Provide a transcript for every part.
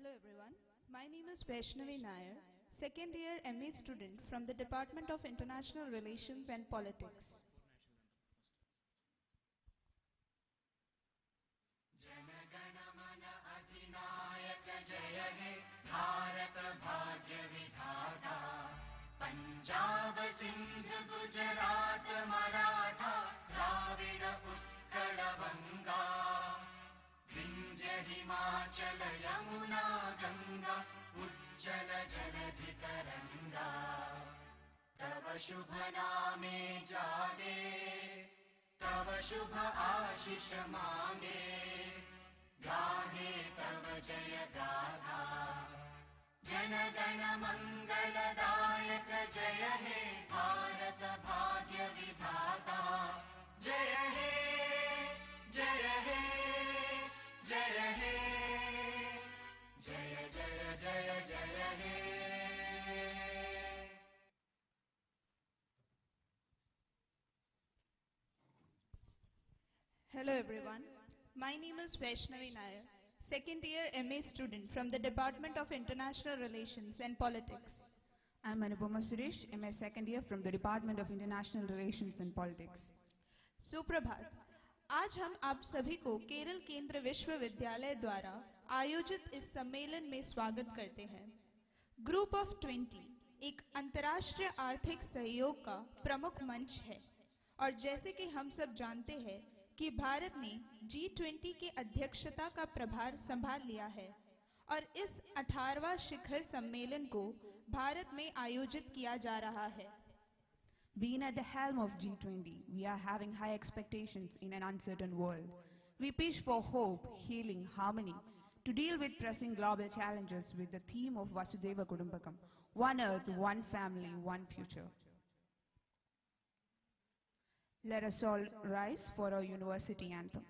Hello everyone, my name is Vaishnavi Nair, second year MA student from the Department of International Relations and Politics. जनगण मन अधिनायक जय हे भारत भाग्य विधाता पंजाब सिंध गुजरात मराठा द्राविड उत्कल बंगा विंध्य हिमाचल यमुना गंगा उज्जल जलधि तरंगा तव शुभ नामे जागे तव शुभ आशीष मांगे गाहे तव जय गाथा जनगण मंगलदायक जय हे भारत भाग्य विधाता जय हे जय हे जय हे जय जय जय जय हे Hello everyone, my name is Vaishnavi Nair, second year MA student from the Department of International Relations and Politics. I am Anupama Suresh, MA second year from the Department of International Relations and Politics. सुप्रभात, आज हम आप सभी को केरल केंद्र विश्वविद्यालय द्वारा आयोजित इस सम्मेलन में स्वागत करते हैं। ग्रुप ऑफ 20 एक अंतर्राष्ट्रीय आर्थिक सहयोग का प्रमुख मंच है और जैसे कि हम सब जानते हैं कि भारत ने G20 के अध्यक्षता का प्रभार संभाल लिया है और इस 18वां शिखर सम्मेलन को भारत में आयोजित किया जा रहा है। Being at the helm of G20, we are having high expectations in an uncertain world. We pitch for hope, healing, harmony, to deal with pressing global challenges with the theme of Vasudhaiva Kudumbakam, one earth, one family, one future. Let us all rise for our university anthem.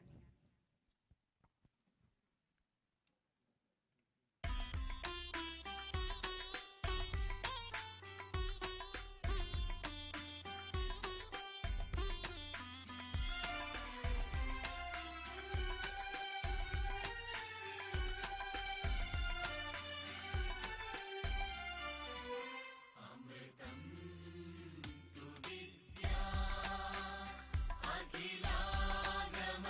अखिलागम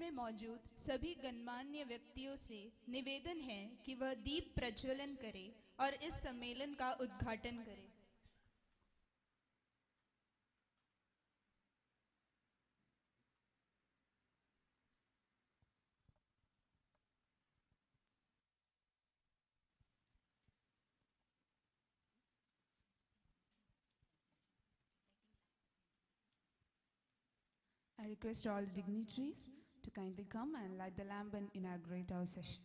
में मौजूद सभी गणमान्य व्यक्तियों से निवेदन है कि वह दीप प्रज्वलन करें और इस सम्मेलन का उद्घाटन करें। I request all dignitaries to kindly come and light the lamp and inaugurate our session.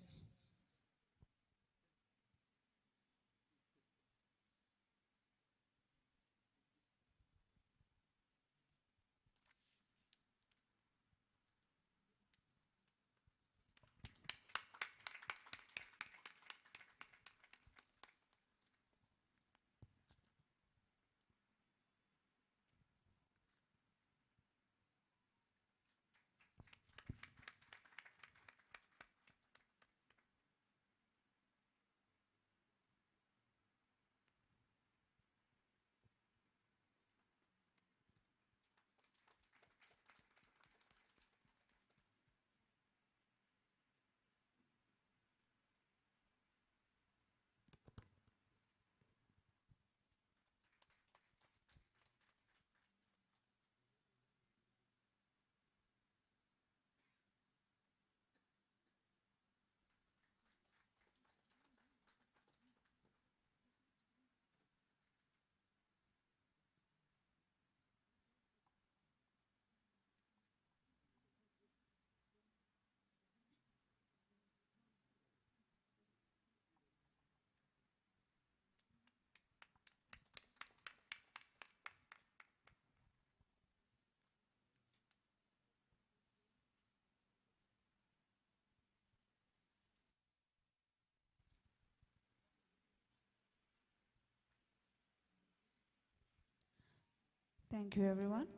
Thank you, everyone.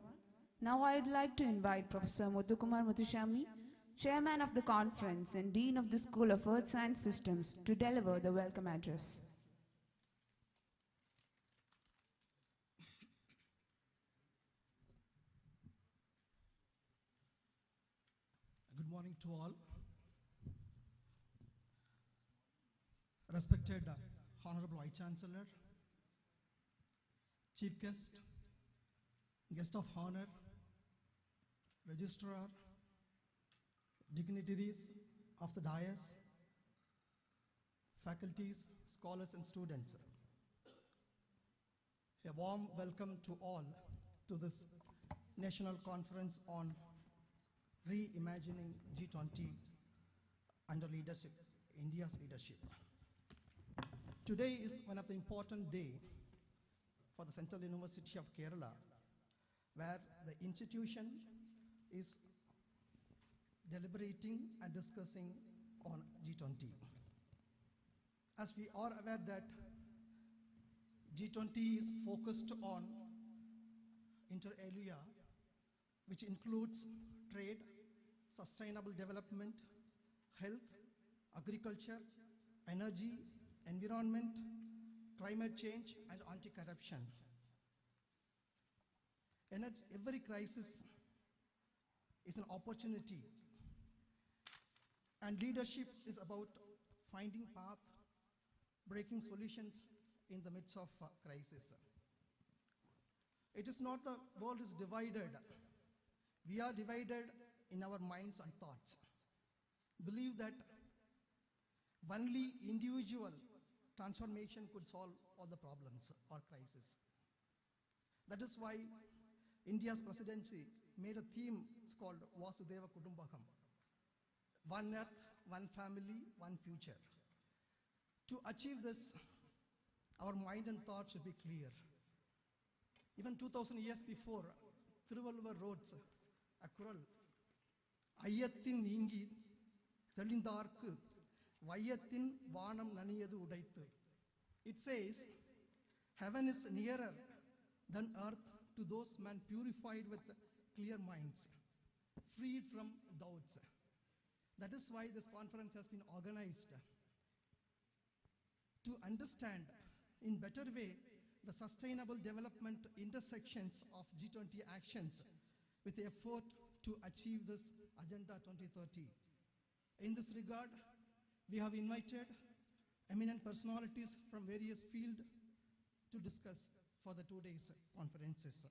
Now I'd like to invite Professor Muthukumar Muthuswamy, Chairman of the Conference and Dean of the School of Earth Science Systems, to deliver the welcome address. Good morning to all. Respected Honorable Vice Chancellor, Chief Guest, Guest of Honor, Registrar, dignitaries of the dais, faculties, scholars and students. A warm welcome to all to this National Conference on Reimagining G20 under leadership, India's leadership. Today is one of the important days for the Central University of Kerala, where the institution is deliberating and discussing on G20. As we are aware that G20 is focused on inter alia, which includes trade, sustainable development, health, agriculture, energy, environment, climate change, and anti-corruption. Every crisis is an opportunity, and leadership is about finding path, breaking solutions in the midst of crisis. It is not the world is divided. We are divided in our minds and thoughts. Believe that only individual transformation could solve all the problems or crises. That is why India's presidency made a theme called Vasudhaiva Kudumbakam. One earth, one family, one future. To achieve this, our mind and thought should be clear. Even 2000 years before, Thiruvalluvar wrote a Kural, Ayyathin Ningi Telindarku Vayathin Vanam Naniyadu Udaitu. It says, heaven is nearer than earth to those men purified with clear minds, freed from doubts. That is why this conference has been organized to understand in better way the sustainable development intersections of G20 actions with the effort to achieve this Agenda 2030. In this regard, we have invited eminent personalities from various fields to discuss for the 2 days conferences.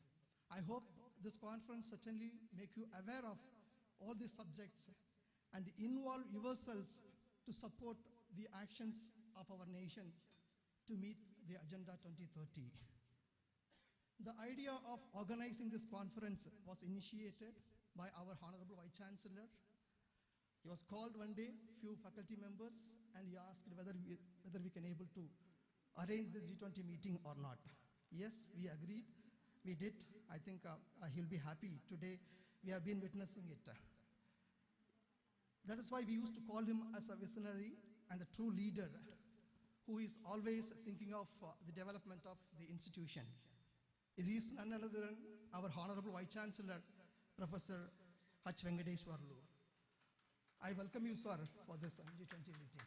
I hope this conference certainly make you aware of all these subjects and involve yourselves to support the actions of our nation to meet the Agenda 2030. The idea of organizing this conference was initiated by our Honorable Vice Chancellor. He was called one day, few faculty members, and he asked whether we can able to arrange the G20 meeting or not. Yes, we agreed, we did. I think he'll be happy. Today, we have been witnessing it. That is why we used to call him as a visionary and a true leader who is always thinking of the development of the institution. It is none other than our Honorable Vice Chancellor, Professor H. Venkateswarlu. I welcome you, sir, for this G20 meeting.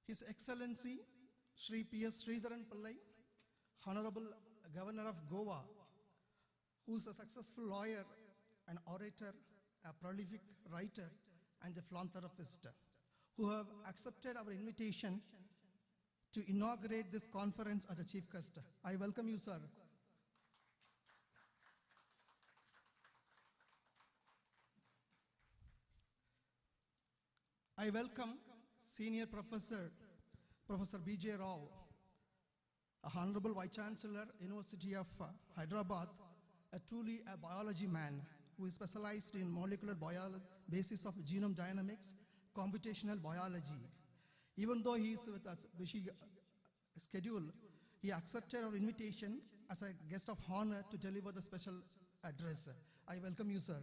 His Excellency Shri P.S. Sridharan Pillai, Honorable Governor of Goa, who is a successful lawyer, an orator, a prolific writer, and a philanthropist, who have accepted our invitation to inaugurate this conference as a chief guest. I welcome you, sir. I welcome Senior Professor, Professor B.J. Rao, a Honorable Vice Chancellor, University of Hyderabad, a truly a biology man who is specialized in molecular biology, basis of genome dynamics, computational biology. Even though he is with us busy schedule, he accepted our invitation as a guest of honor to deliver the special address. I welcome you, sir.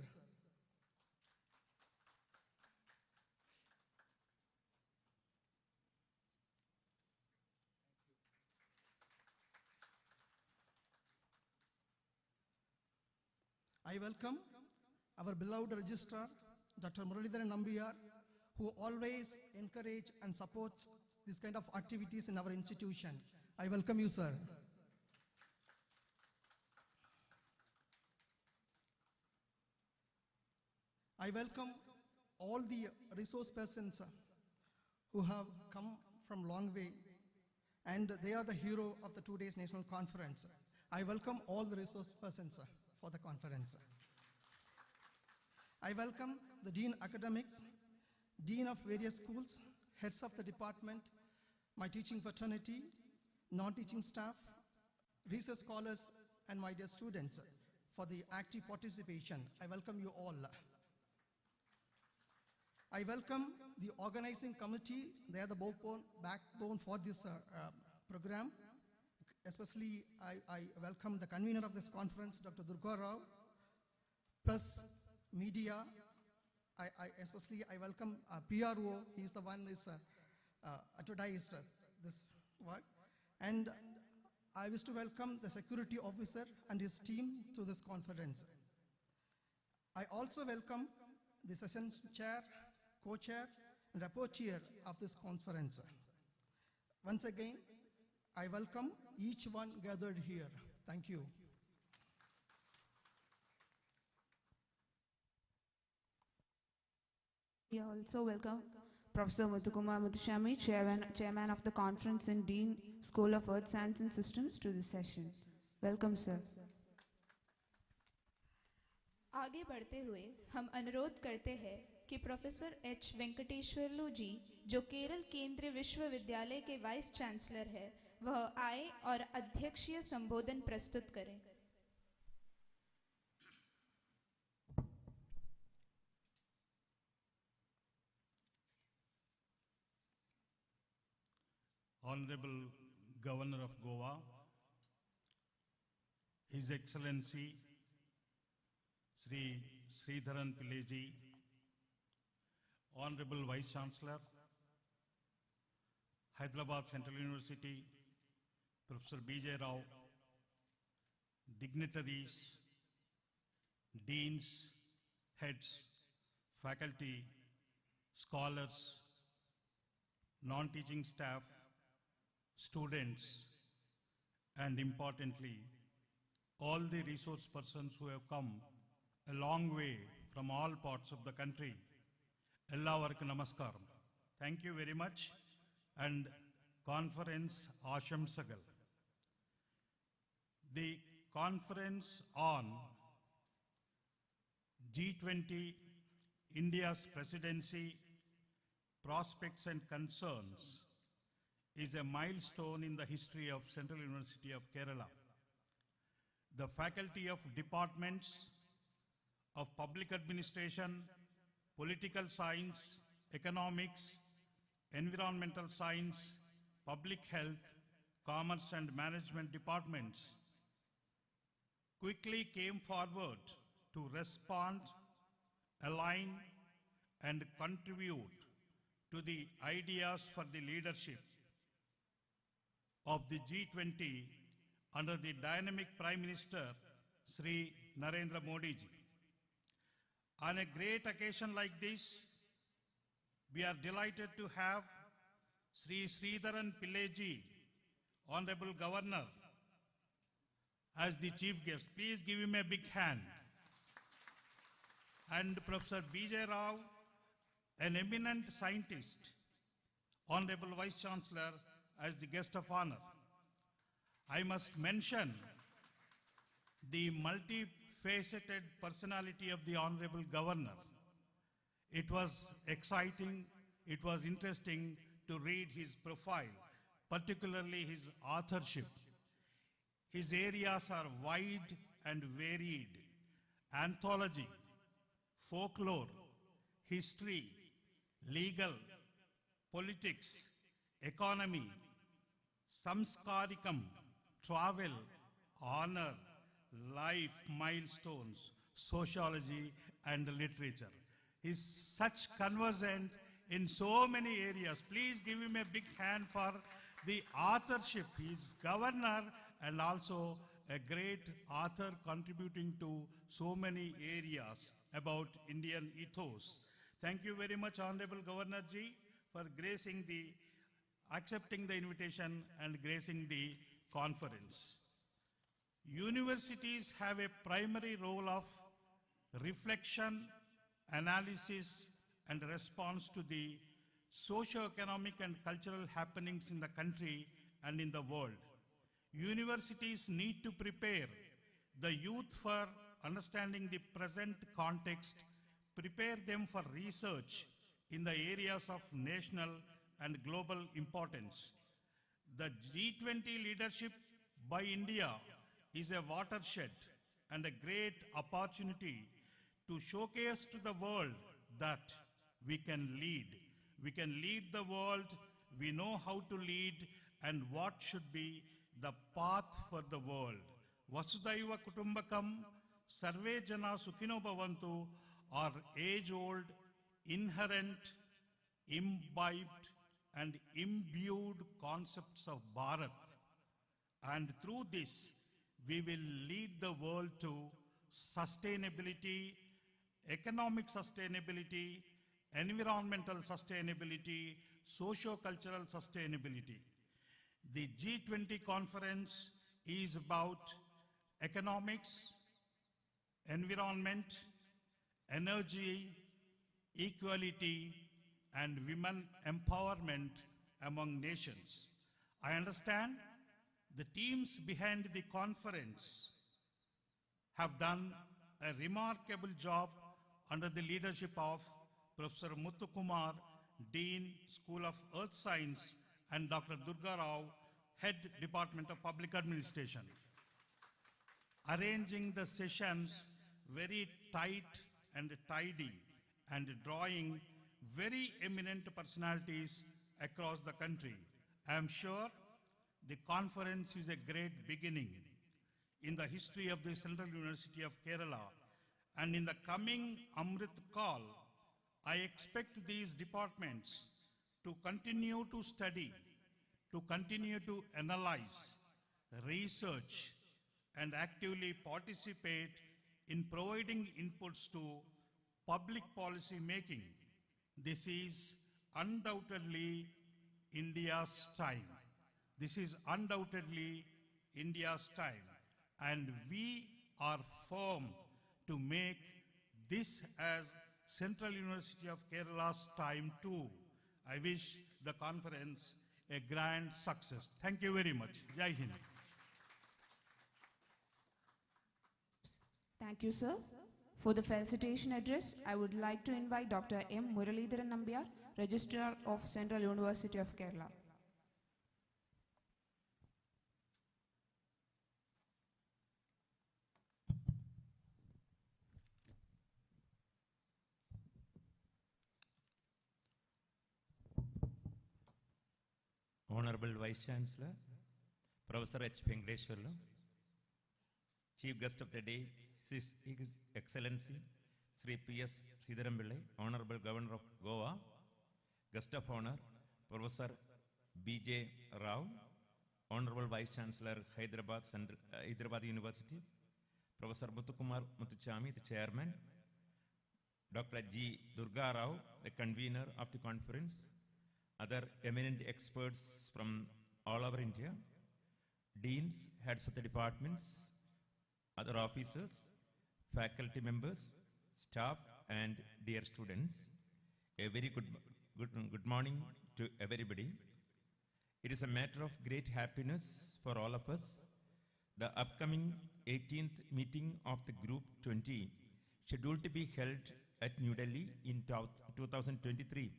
I welcome our beloved registrar, Dr. Muralidharan Nambiyar, who always encourage and supports this kind of activities in our institution. I welcome you, sir. I welcome all the resource persons who have come from long way, and they are the hero of the 2 days national conference. I welcome all the resource persons for the conference. I welcome the Dean Academics, Dean of various schools, heads of the department, my teaching fraternity, non-teaching staff, research scholars, and my dear students for the active participation. I welcome you all. I welcome the organizing committee. They are the backbone for this program. Especially, I welcome the convener of this conference, Dr. Durga Rao, plus media. Especially I welcome PRO. He is the one who is advertised this work. And I wish to welcome the security officer and his team to this conference. I also welcome the session chair, co-chair, and rapporteur of this conference. Once again, I welcome each one gathered here. Thank you. We also welcome Professor Muthukumar Muthuswamy, Chairman of the Conference and Dean, School of Earth Science and Systems, to the session. Welcome, sir. आगे बढ़ते हुए हम अनुरोध करते हैं कि professor H Venkateswarlu जी, जो केरल केंद्रीय विश्वविद्यालय के वाइस चांसलर है, वह आए और अध्यक्षीय संबोधन प्रस्तुत करें। Honorable Governor of Goa, His Excellency Sri Sridharan Pillai ji, Honorable Vice Chancellor, Hyderabad Central University, Professor B.J. Rao, dignitaries, deans, heads, faculty, scholars, non-teaching staff, students, and importantly, all the resource persons who have come a long way from all parts of the country. Ellavarku namaskaram. Thank you very much. And conference Ashamsagal. The conference on G20, India's presidency, prospects and concerns is a milestone in the history of Central University of Kerala. The faculty of departments of public administration, political science, economics, environmental science, public health, commerce and management departments quickly came forward to respond, align, and contribute to the ideas for the leadership of the G20 under the dynamic Prime Minister Sri Narendra Modi ji. On a great occasion like this, we are delighted to have Sri Sridharan Pillai ji, Honorable Governor, as the chief guest. Please give him a big hand. And Professor B.J. Rao, an eminent scientist, Honorable Vice Chancellor, as the guest of honor. I must mention the multifaceted personality of the Honorable Governor. It was exciting, it was interesting to read his profile, particularly his authorship. His areas are wide and varied: anthology, folklore, history, legal, politics, economy, samskarikam, travel, honor, life milestones, sociology, and literature. He's such conversant in so many areas. Please give him a big hand for the authorship. He's governor and also a great author contributing to so many areas about Indian ethos. Thank you very much, Honorable Governor Ji, for accepting the invitation and gracing the conference. Universities have a primary role of reflection, analysis, and response to the socio-economic and cultural happenings in the country and in the world. Universities need to prepare the youth for understanding the present context, prepare them for research in the areas of national and global importance. The G20 leadership by India is a watershed and a great opportunity to showcase to the world that we can lead. We can lead the world, we know how to lead, and what should be the path for the world. Vasudhaiva Kutumbakam, Sarve Jana Sukhino Bhavantu are age-old, inherent, imbibed, and imbued concepts of Bharat. And through this, we will lead the world to sustainability, economic sustainability, environmental sustainability, socio-cultural sustainability. The G20 conference is about economics, environment, energy, equality, and women empowerment among nations. I understand the teams behind the conference have done a remarkable job under the leadership of Professor Muthukumar, Dean, School of Earth Science, and Dr. Durga Rao, Head Department of Public Administration, arranging the sessions very tight and tidy and drawing very eminent personalities across the country. I am sure the conference is a great beginning in the history of the Central University of Kerala, and in the coming Amrit Kal, I expect these departments to continue to study, to continue to analyze, research, and actively participate in providing inputs to public policy making. This is undoubtedly India's time. This is undoubtedly India's time. And we are firm to make this as Central University of Kerala's time too. I wish the conference a grand success. Thank you very much. Jai Hind. Thank you, sir. For the felicitation address, I would like to invite Dr. M. Muralidharan Nambiar, Registrar of Central University of Kerala. Honorable Vice Chancellor, Professor H. Venkateshwarlu, Chief Guest of the Day, His Excellency Sri P.S. Sridharam Pillai, Honorable Governor of Goa, Guest of Honor, Professor B.J. Rao, Honorable Vice Chancellor, Hyderabad University, Professor Muthukumar Muthuchami, the Chairman, Dr. G. Durga Rao, the Convener of the conference, other eminent experts from all over India, deans, heads of the departments, other officers, faculty members, staff, and dear students, a very good morning to everybody. It is a matter of great happiness for all of us. The upcoming 18th meeting of the Group 20, scheduled to be held at New Delhi in 2023,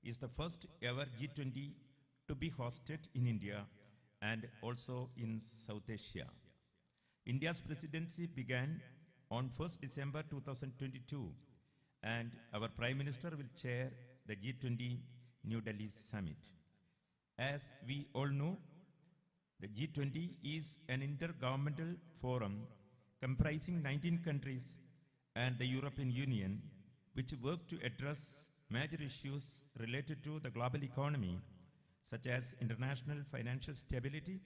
is the first ever G20 to be hosted in India and also in South Asia. India's presidency began on 1st December 2022, and our Prime Minister will chair the G20 New Delhi Summit. As we all know, the G20 is an intergovernmental forum comprising 19 countries and the European Union, which work to address major issues related to the global economy, such as international financial stability,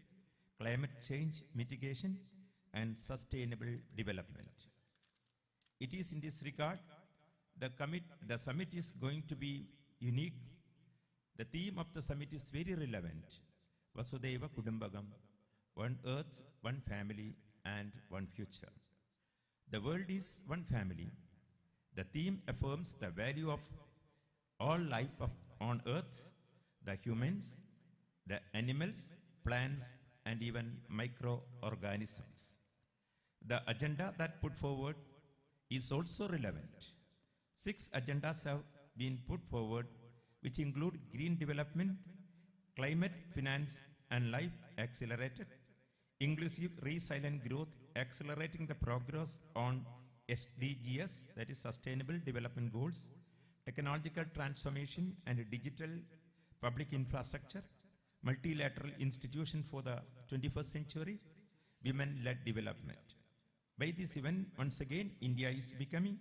climate change mitigation, and sustainable development. It is in this regard, the summit is going to be unique. The theme of the summit is very relevant. Vasudhaiva Kudumbakam, one earth, one family, and one future. The world is one family. The theme affirms the value of all life on earth, the humans, the animals, plants, and even microorganisms. The agenda that put forward is also relevant. 6 agendas have been put forward, which include green development, climate finance and life accelerated, inclusive resilient growth accelerating the progress on SDGs, that is Sustainable Development Goals, technological transformation and digital public infrastructure, multilateral institution for the 21st century, women-led development. By this event, once again, India is becoming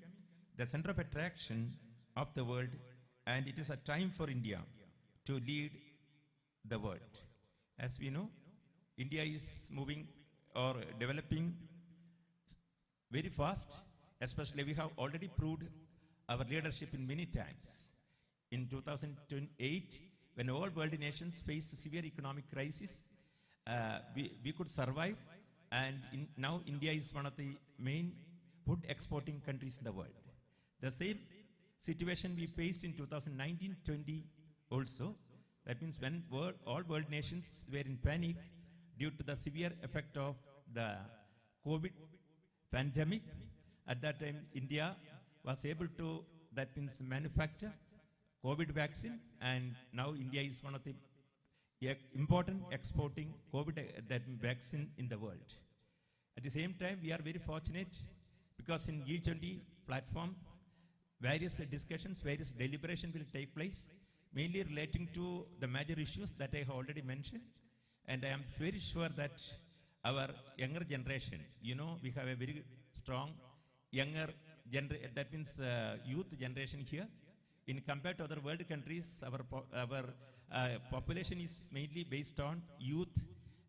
the center of attraction of the world, and it is a time for India to lead the world. As we know, India is moving or developing very fast, especially we have already proved our leadership in many times. In 2008, when all world nations faced severe economic crisis, we could survive, and now India is one of the main food exporting countries in the world. The same situation we faced in 2019-20 also. That means when all world nations were in panic due to the severe effect of the COVID pandemic, at that time India was able to, that means manufacture COVID vaccine, and now India is one of the important exporting COVID that vaccine in the world. At the same time, we are very fortunate because in G20 platform, various discussions, various deliberation will take place, mainly relating to the major issues that I have already mentioned. And I am very sure that our younger generation, you know, we have a very strong younger generation, that means youth generation here. In compared to other world countries, our population is mainly based on youth,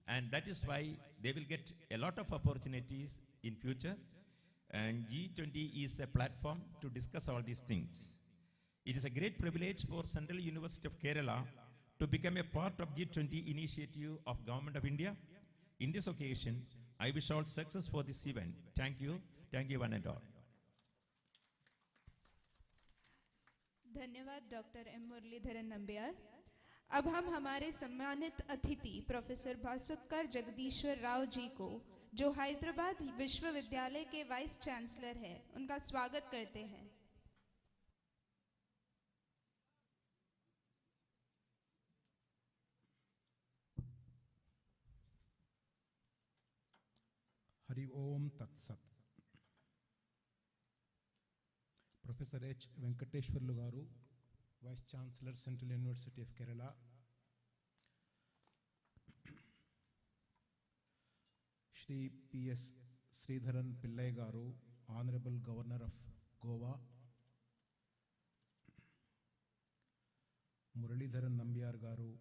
and that is why they will get a lot of opportunities in future. And G20 is a platform to discuss all these things. It is a great privilege for Central University of Kerala to become a part of G20 initiative of Government of India. In this occasion, I wish all success for this event. Thank you one and all. धन्यवाद doctor M Muraleedharan Nambiar. अब हम हमारे सम्मानित अतिथि professor Bhaskar जगदीश्वर राव जी को, जो हैदराबाद विश्वविद्यालय के वाइस चांसलर हैं, उनका स्वागत करते हैं। Hari Om Tat Sat. Professor H. Venkateshwarlu Garu, Vice Chancellor, Central University of Kerala. Shri P.S. Sridharan Pillai Garu, Honorable Governor of Goa. Muralidharan Nambiar Garu,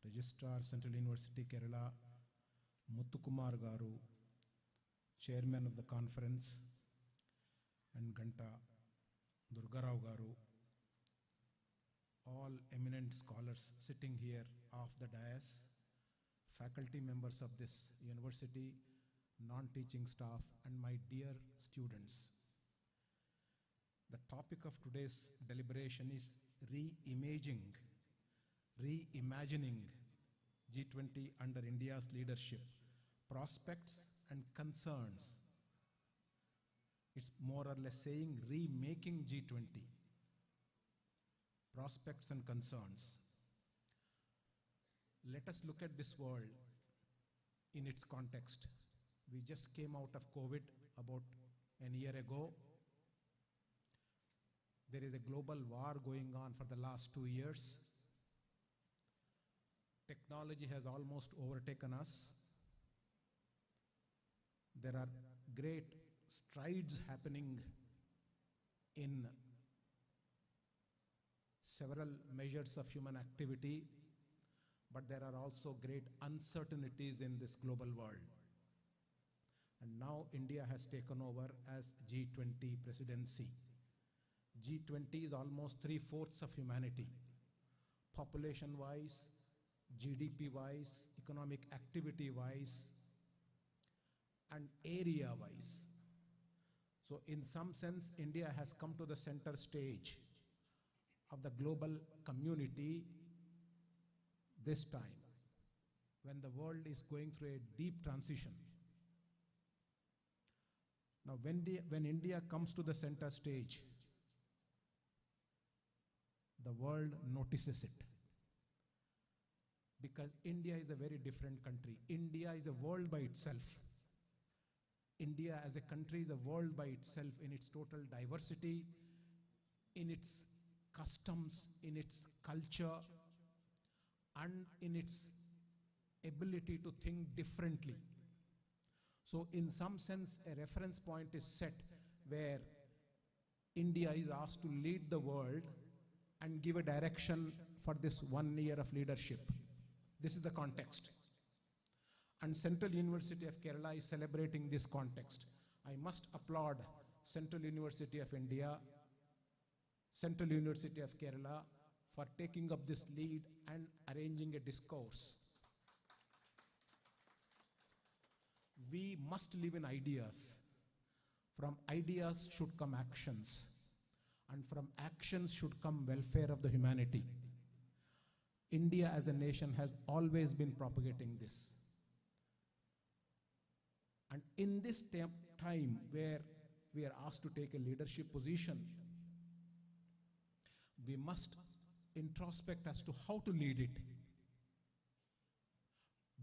Registrar, Central University Kerala. Muthukumar Garu, Chairman of the conference, and Ganta Durgarao Garu, all eminent scholars sitting here off the dais, faculty members of this university, non-teaching staff, and my dear students. The topic of today's deliberation is reimagining G20 under India's leadership, prospects and concerns. It's more or less saying remaking G20, prospects and concerns. Let us look at this world in its context. We just came out of COVID about a year ago. There is a global war going on for the last 2 years. Technology has almost overtaken us. There are great strides happening in several measures of human activity, but there are also great uncertainties in this global world. And now India has taken over as G20 presidency. G20 is almost 3/4 of humanity, population-wise, GDP-wise, economic activity-wise, and area-wise. So in some sense, India has come to the center stage of the global community this time, when the world is going through a deep transition. Now, when India comes to the center stage, the world notices it. Because India is a very different country. India is a world by itself. India as a country is a world by itself in its total diversity, in its customs, in its culture, and in its ability to think differently. So in some sense, a reference point is set where India is asked to lead the world and give a direction for this 1 year of leadership. This is the context. And Central University of Kerala is celebrating this context. I must applaud Central University of India, Central University of Kerala for taking up this lead and arranging a discourse. We must live in ideas. From ideas should come actions. And from actions should come welfare of the humanity. India as a nation has always been propagating this. And in this time where we are asked to take a leadership position, we must introspect as to how to lead it.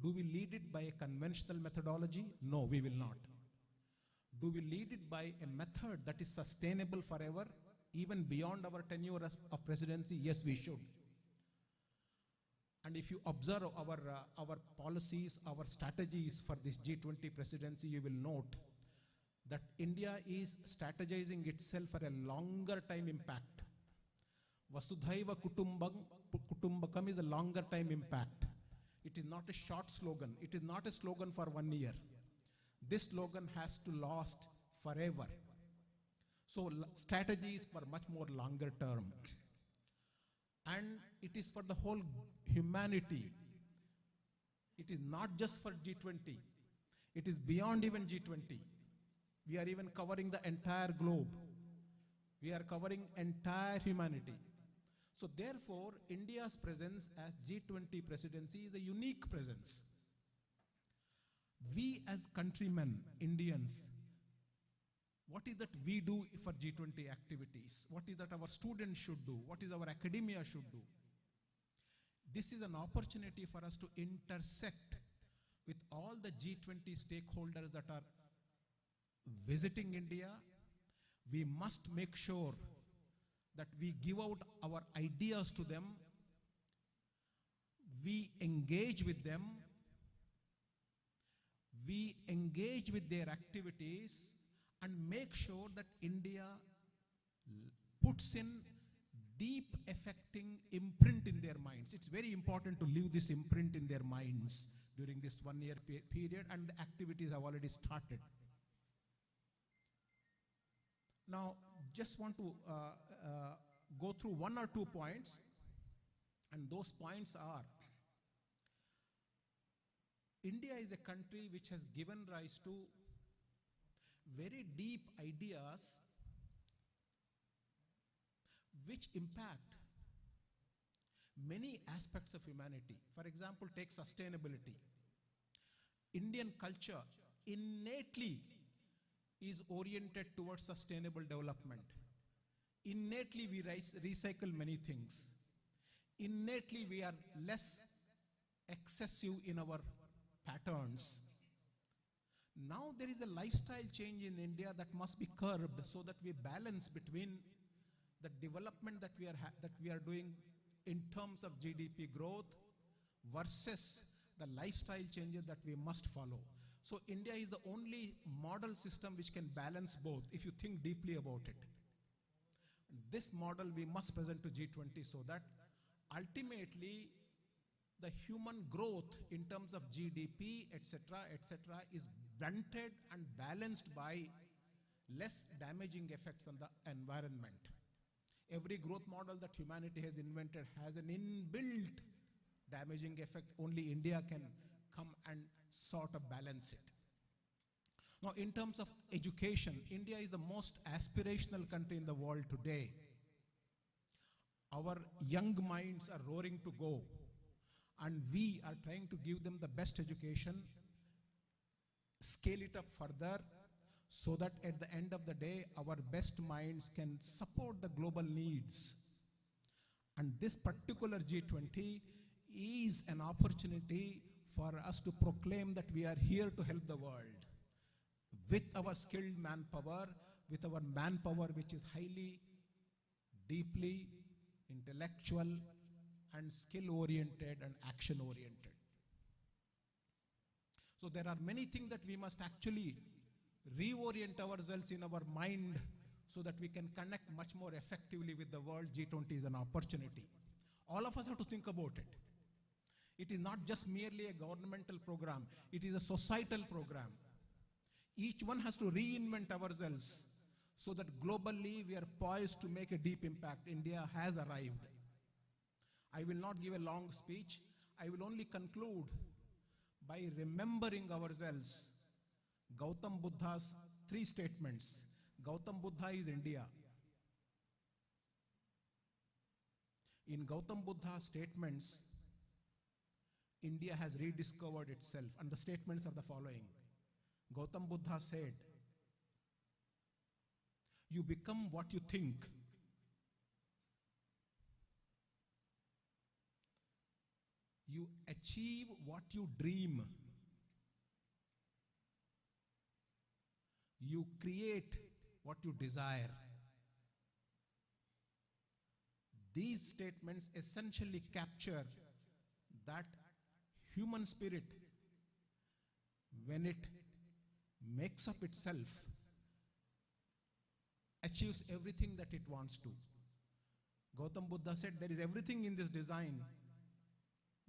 Do we lead it by a conventional methodology? No, we will not. Do we lead it by a method that is sustainable forever, even beyond our tenure of presidency? Yes, we should. And if you observe our policies, our strategies for this G20 presidency, you will note that India is strategizing itself for a longer time impact. Vasudhaiva Kutumbakam is a longer time impact. It is not a short slogan. It is not a slogan for 1 year. This slogan has to last forever. So strategy is for much more longer term. And it is for the whole humanity. It is not just for G20. It is beyond even G20. We are even covering the entire globe. We are covering entire humanity. So therefore, India's presence as G20 presidency is a unique presence. We as countrymen, Indians, what is that we do for G20 activities? What is that our students should do? What is our academia should do? This is an opportunity for us to intersect with all the G20 stakeholders that are visiting India. We must make sure that we give out our ideas to them, we engage with them, we engage with their activities, and make sure that India puts in deep affecting imprint in their minds. It's very important to leave this imprint in their minds during this 1 year period, and the activities have already started. Now, just want to go through 1 or 2 points, and those points are: India is a country which has given rise to very deep ideas which impact many aspects of humanity. For example, take sustainability. Indian culture innately is oriented towards sustainable development. Innately we recycle many things. Innately we are less excessive in our patterns. Now there is a lifestyle change in India that must be curbed so that we balance between the development that we are doing in terms of GDP growth versus the lifestyle changes that we must follow. So India is the only model system which can balance both if you think deeply about it. This model we must present to G20 so that ultimately the human growth in terms of GDP, etc., is blunted and balanced by less damaging effects on the environment. Every growth model that humanity has invented has an inbuilt damaging effect. Only India can come and sort of balance it. Now, in terms of education, India is the most aspirational country in the world today. Our young minds are roaring to go, and we are trying to give them the best education, scale it up further, so that at the end of the day, our best minds can support the global needs. And this particular G20 is an opportunity for us to proclaim that we are here to help the world with our skilled manpower, with our manpower which is highly, deeply intellectual and skill-oriented and action-oriented. So there are many things that we must actually reorient ourselves in our mind so that we can connect much more effectively with the world. G20 is an opportunity. All of us have to think about it. It is not just merely a governmental program, it is a societal program. Each one has to reinvent ourselves so that globally we are poised to make a deep impact. India has arrived. I will not give a long speech. I will only conclude by remembering ourselves Gautam Buddha's 3 statements. Gautam Buddha is India. In Gautam Buddha's statements, India has rediscovered itself, and the statements are the following. Gautam Buddha said, "You become what you think. You achieve what you dream. You create what you desire." These statements essentially capture that human spirit when it makes up itself, achieves everything that it wants to. Gautam Buddha said there is everything in this design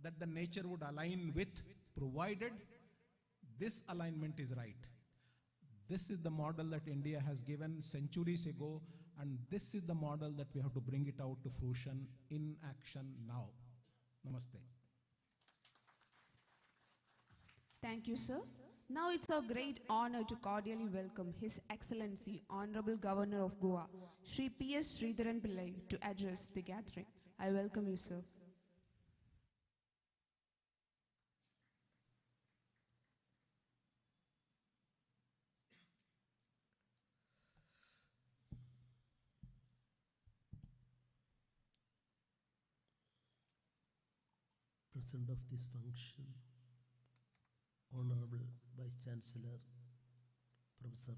that the nature would align with, provided this alignment is right. This is the model that India has given centuries ago, and this is the model that we have to bring it out to fruition in action now. Namaste. Thank you, sir. Now it's our great honor to cordially welcome His Excellency, Honorable Governor of Goa, Shri P.S. Sridharan Pillai, to address the gathering. I welcome you, sir. President of this function, Honorable Vice Chancellor, Professor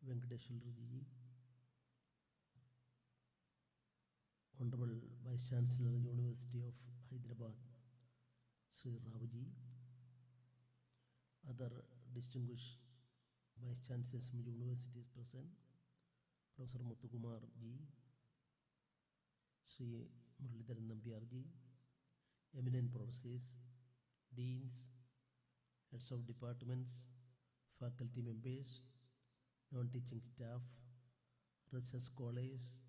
Venkateshwara Ji, Honorable Vice Chancellor, University of Hyderabad, Sri Ravaji, other distinguished Vice Chancellors from universities present, Professor Muthukumar Ji, Sri Muralidharan Nambiar Ji, eminent professors, deans, heads of departments, faculty members, non-teaching staff, research scholars,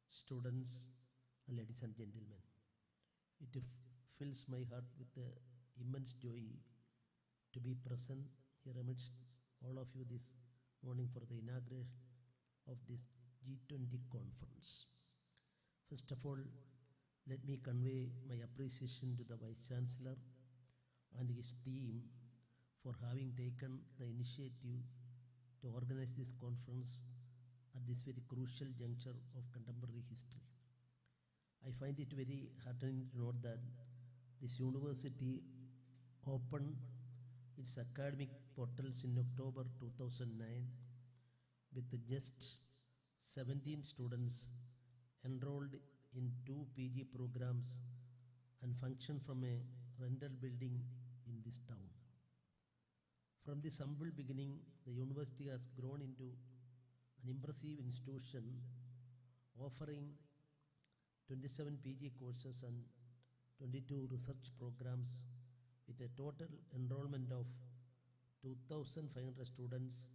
students, ladies and gentlemen. It fills my heart with immense joy to be present here amidst all of you this morning for the inauguration of this G20 conference. First of all, let me convey my appreciation to the Vice Chancellor and his team for having taken the initiative to organize this conference at this very crucial juncture of contemporary history. I find it very heartening to note that this university opened its academic portals in October 2009 with just 17 students enrolled in 2 PG programs and function from a rental building in this town. From this humble beginning, the university has grown into an impressive institution offering 27 PG courses and 22 research programs with a total enrollment of 2,500 students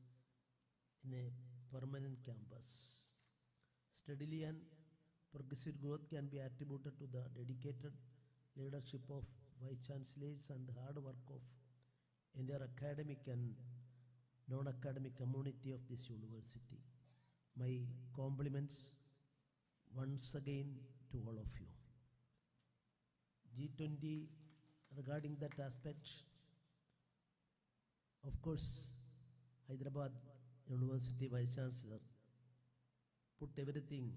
in a permanent campus. Steadily and progressive growth can be attributed to the dedicated leadership of Vice Chancellors and the hard work of entire academic and non-academic community of this university. My compliments once again to all of you. G20, regarding that aspect, of course, Hyderabad University Vice Chancellor put everything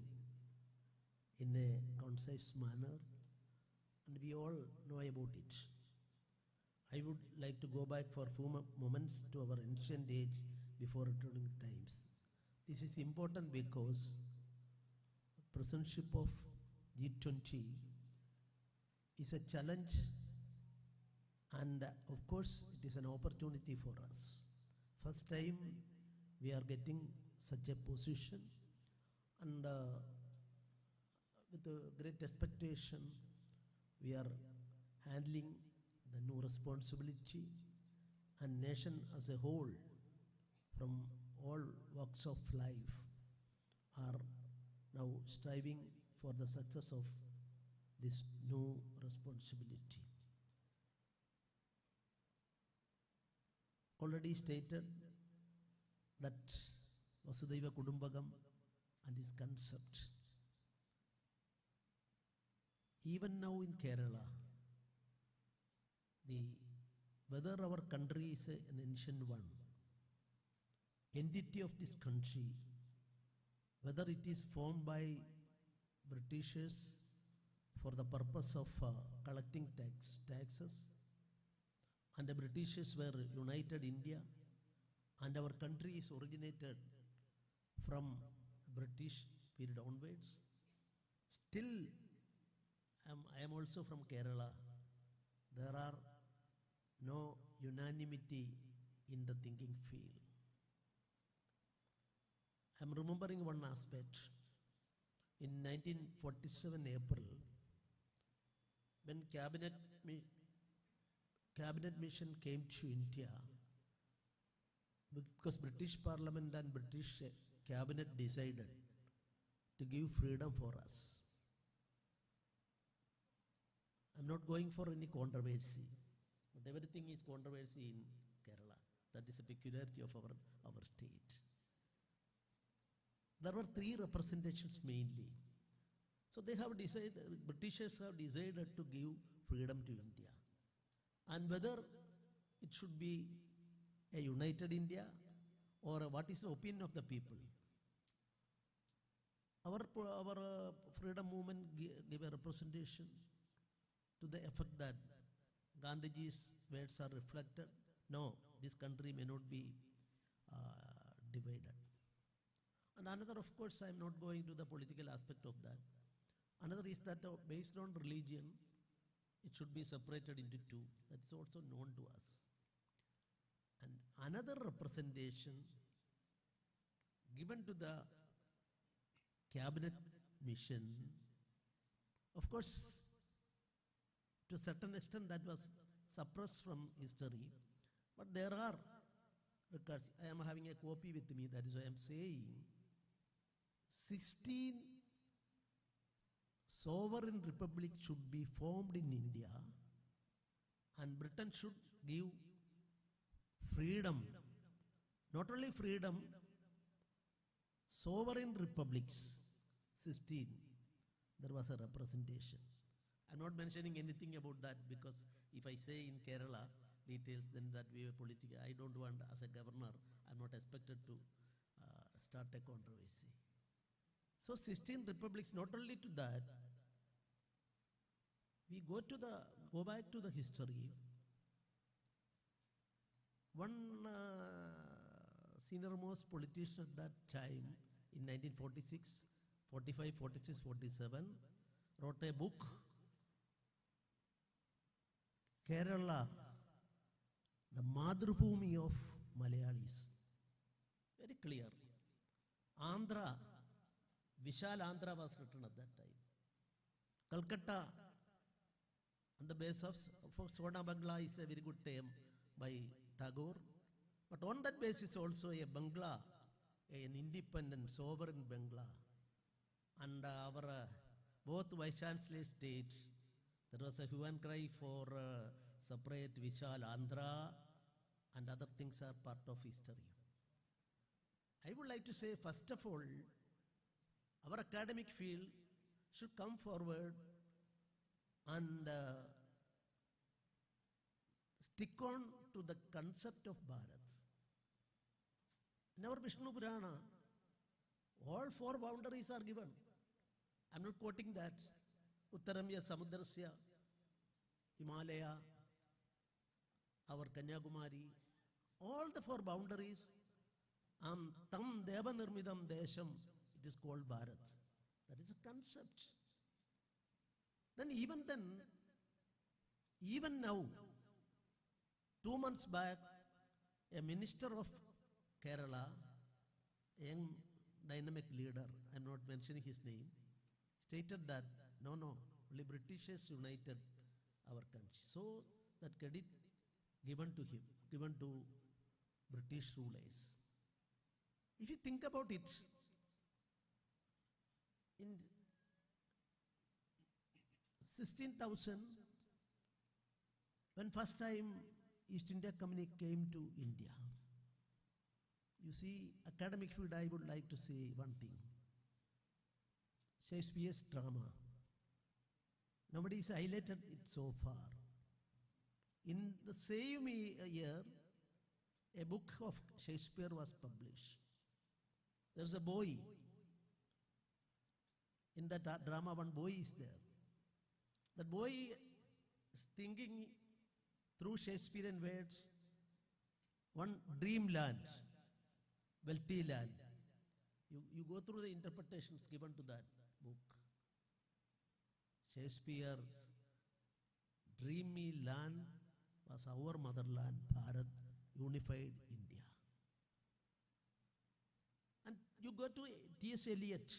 in a concise manner, and we all know about it. I would like to go back for a few moments to our ancient age before returning times. This is important because presidentship of G20 is a challenge, and of course it is an opportunity for us. First time we are getting such a position, and with a great expectation we are handling the new responsibility, and nation as a whole from all walks of life are now striving for the success of this new responsibility. Already stated that Vasudhaiva Kudumbakam and its concept. Even now in Kerala, whether our country is an ancient one, entity of this country, whether it is formed by Britishers for the purpose of collecting taxes, and the Britishers were united India, and our country is originated from British period onwards, still I am also from Kerala. There are no unanimity in the thinking field. I am remembering one aspect. In 1947 April, when cabinet mission came to India, because British Parliament and British Cabinet decided to give freedom for us. I'm not going for any controversy, but everything is controversy in Kerala. That is a peculiarity of our state. There were 3 representations mainly. So they have decided, Britishers have decided to give freedom to India. And whether it should be a united India or what is the opinion of the people. Our freedom movement gave a representation to the effect that Gandhiji's words are reflected. No, this country may not be divided. And another, of course, I am not going to the political aspect of that. Another is that based on religion, it should be separated into 2. That is also known to us. And another representation given to the cabinet mission, of course, to a certain extent that was suppressed from history, but there are records. I am having a copy with me, that is why I am saying 16 sovereign republic should be formed in India, and Britain should give freedom, not only freedom, sovereign republics, 16, there was a representation. I'm not mentioning anything about that because if I say in Kerala details, then that we are political. I don't want, as a governor, I'm not expected to start a controversy. So 16 republics, not only to that, we go back to the history. One senior-most politician at that time, in 1946, 45, 46, 47, wrote a book, Kerala, the Madhrubhumi of Malayalis. Very clear. Andhra, Vishal Andhra was written at that time. Calcutta, on the basis of Sona Bangla is a very good term by Tagore. But on that basis also a Bangla, an independent sovereign Bangla. And our both Vice Chancellor states, there was a hue and cry for separate Vishal Andhra, and other things are part of history. I would like to say, first of all, our academic field should come forward and stick on to the concept of Bharat. In our Vishnu Purana, all 4 boundaries are given. I'm not quoting that. Uttaramya Samudrasya, Himalaya, our Kanyakumari, all the 4 boundaries, Tam Deva Nirmidam Desham, it is called Bharat. That is a concept. Then, even now, 2 months back, a minister of Kerala, a young dynamic leader, I'm not mentioning his name, stated that, no, only Britishers united our country. So, that credit given to him, given to British rulers. If you think about it, in 16,000, when first time East India Company came to India, you see, academic field, I would like to say one thing. Shakespeare's drama. Nobody has highlighted it so far. In the same year, a book of Shakespeare was published. There's a boy. In that drama, one boy is there. That boy is thinking through Shakespearean words, one dreamland, wealthy land. You go through the interpretations given to that book. Shakespeare's dreamy land was our motherland, Bharat, unified India. And you go to T.S. Eliot.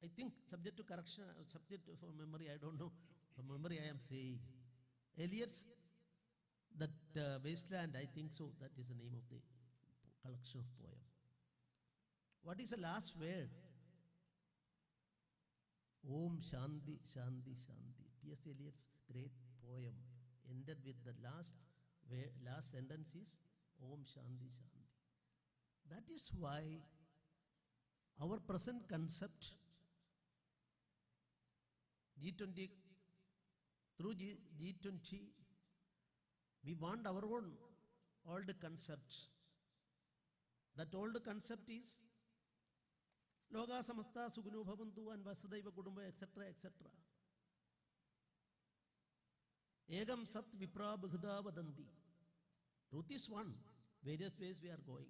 I think, subject to correction, subject for memory, I don't know. From memory I am saying. Eliot's, the wasteland, I think so, that is the name of the collection of poem. What is the last word? Om Shanti, Shanti, Shanti. T.S. Eliot's great poem ended with the last sentence is Om Shanti, Shanti. That is why our present concept, G20, through G20, we want our own old concept. That old concept is Loga Samasta Sugunu Bhavantu and Vasudaiva Kudumba, etc., etc. Egam Sat Vipra Bhuda Vadanti. Truth is one. Various ways we are going.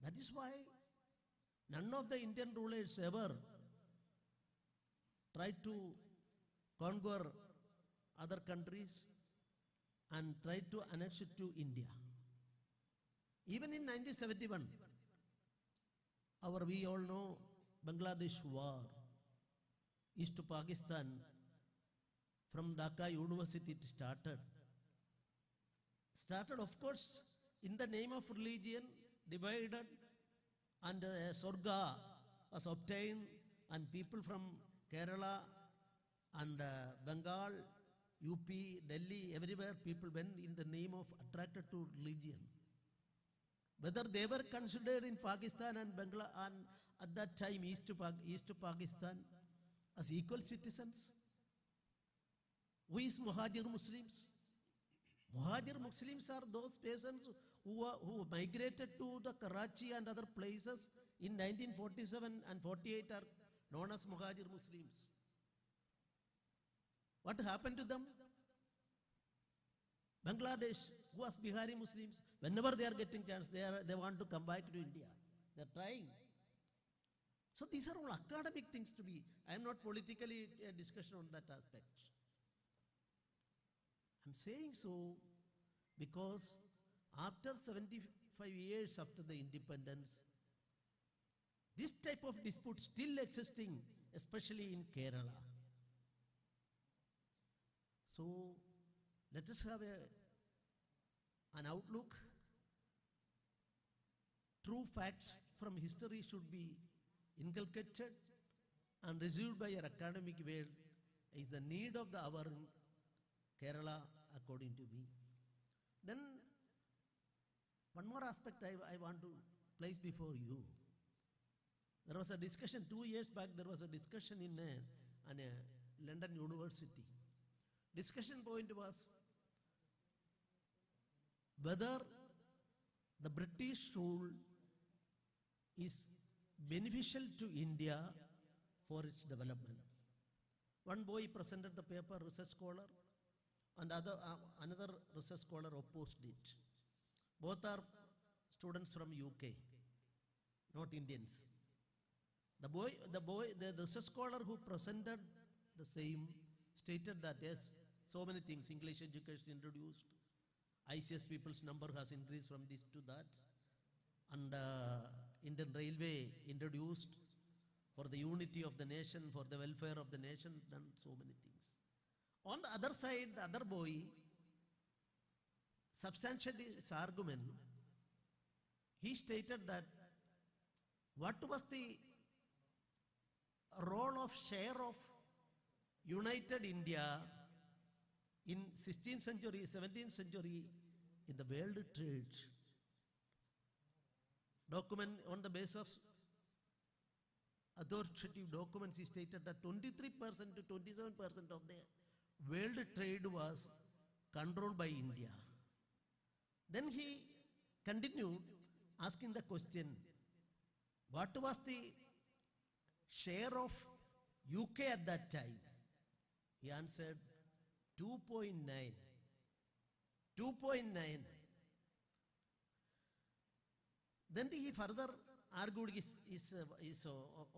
That is why none of the Indian rulers ever tried to conquer other countries and tried to annex it to India. Even in 1971, we all know Bangladesh war, East to Pakistan, from Dhaka University it started. Started, of course, in the name of religion, divided, and Sorga was obtained, and people from Kerala and Bengal, UP, Delhi, everywhere people went in the name of attracted to religion. Whether they were considered in Pakistan and Bangla and at that time East to Pakistan as equal citizens. Who is Muhajir Muslims? Muhajir Muslims are those persons who migrated to the Karachi and other places in 1947 and 48 are known as Muhajir Muslims. What happened to them? Bangladesh, who was Bihari Muslims, whenever they are getting chance, they want to come back to India. They are trying. So these are all academic things to be. I am not politically a discussion on that aspect. I'm saying so because after 75 years after the independence, this type of dispute still existing, especially in Kerala. So let us have an outlook. True facts from history should be inculcated and received by our academic world is the need of the hour in Kerala, according to me. Then one more aspect I want to place before you. There was a discussion 2 years back. There was a discussion in a London University. Discussion point was whether the British rule is beneficial to India for its development. One boy presented the paper, research scholar, and another research scholar opposed it. Both are students from UK, not Indians. The research scholar who presented the same stated that yes, so many things, English education introduced, ICS people's number has increased from this to that, and Indian Railway introduced for the unity of the nation, for the welfare of the nation, done so many things. On the other side, the other boy substantiated his argument. He stated that what was the role of share of United India in 16th century, 17th century in the world trade. Document on the basis of authoritative documents, he stated that 23% to 27% of the world trade was controlled by India. Then he continued asking the question, what was the share of UK at that time? He answered 2.9. 2.9. Then he further argued his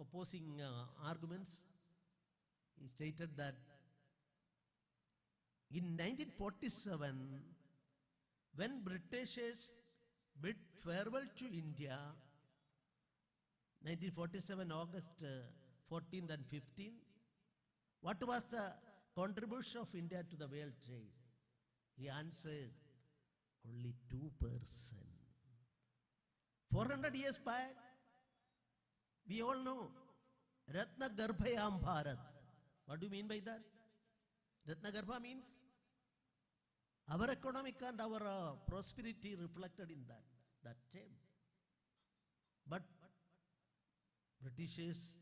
opposing arguments. He stated that in 1947, when Britishers bid farewell to India, 1947 August 14th and 15th, what was the contribution of India to the world trade? He answered only 2%. 400 years back, we all know, Ratna Garbhayam Bharat. What do you mean by that? Ratna Garbha means our economic and our prosperity reflected in that term. But Britishers,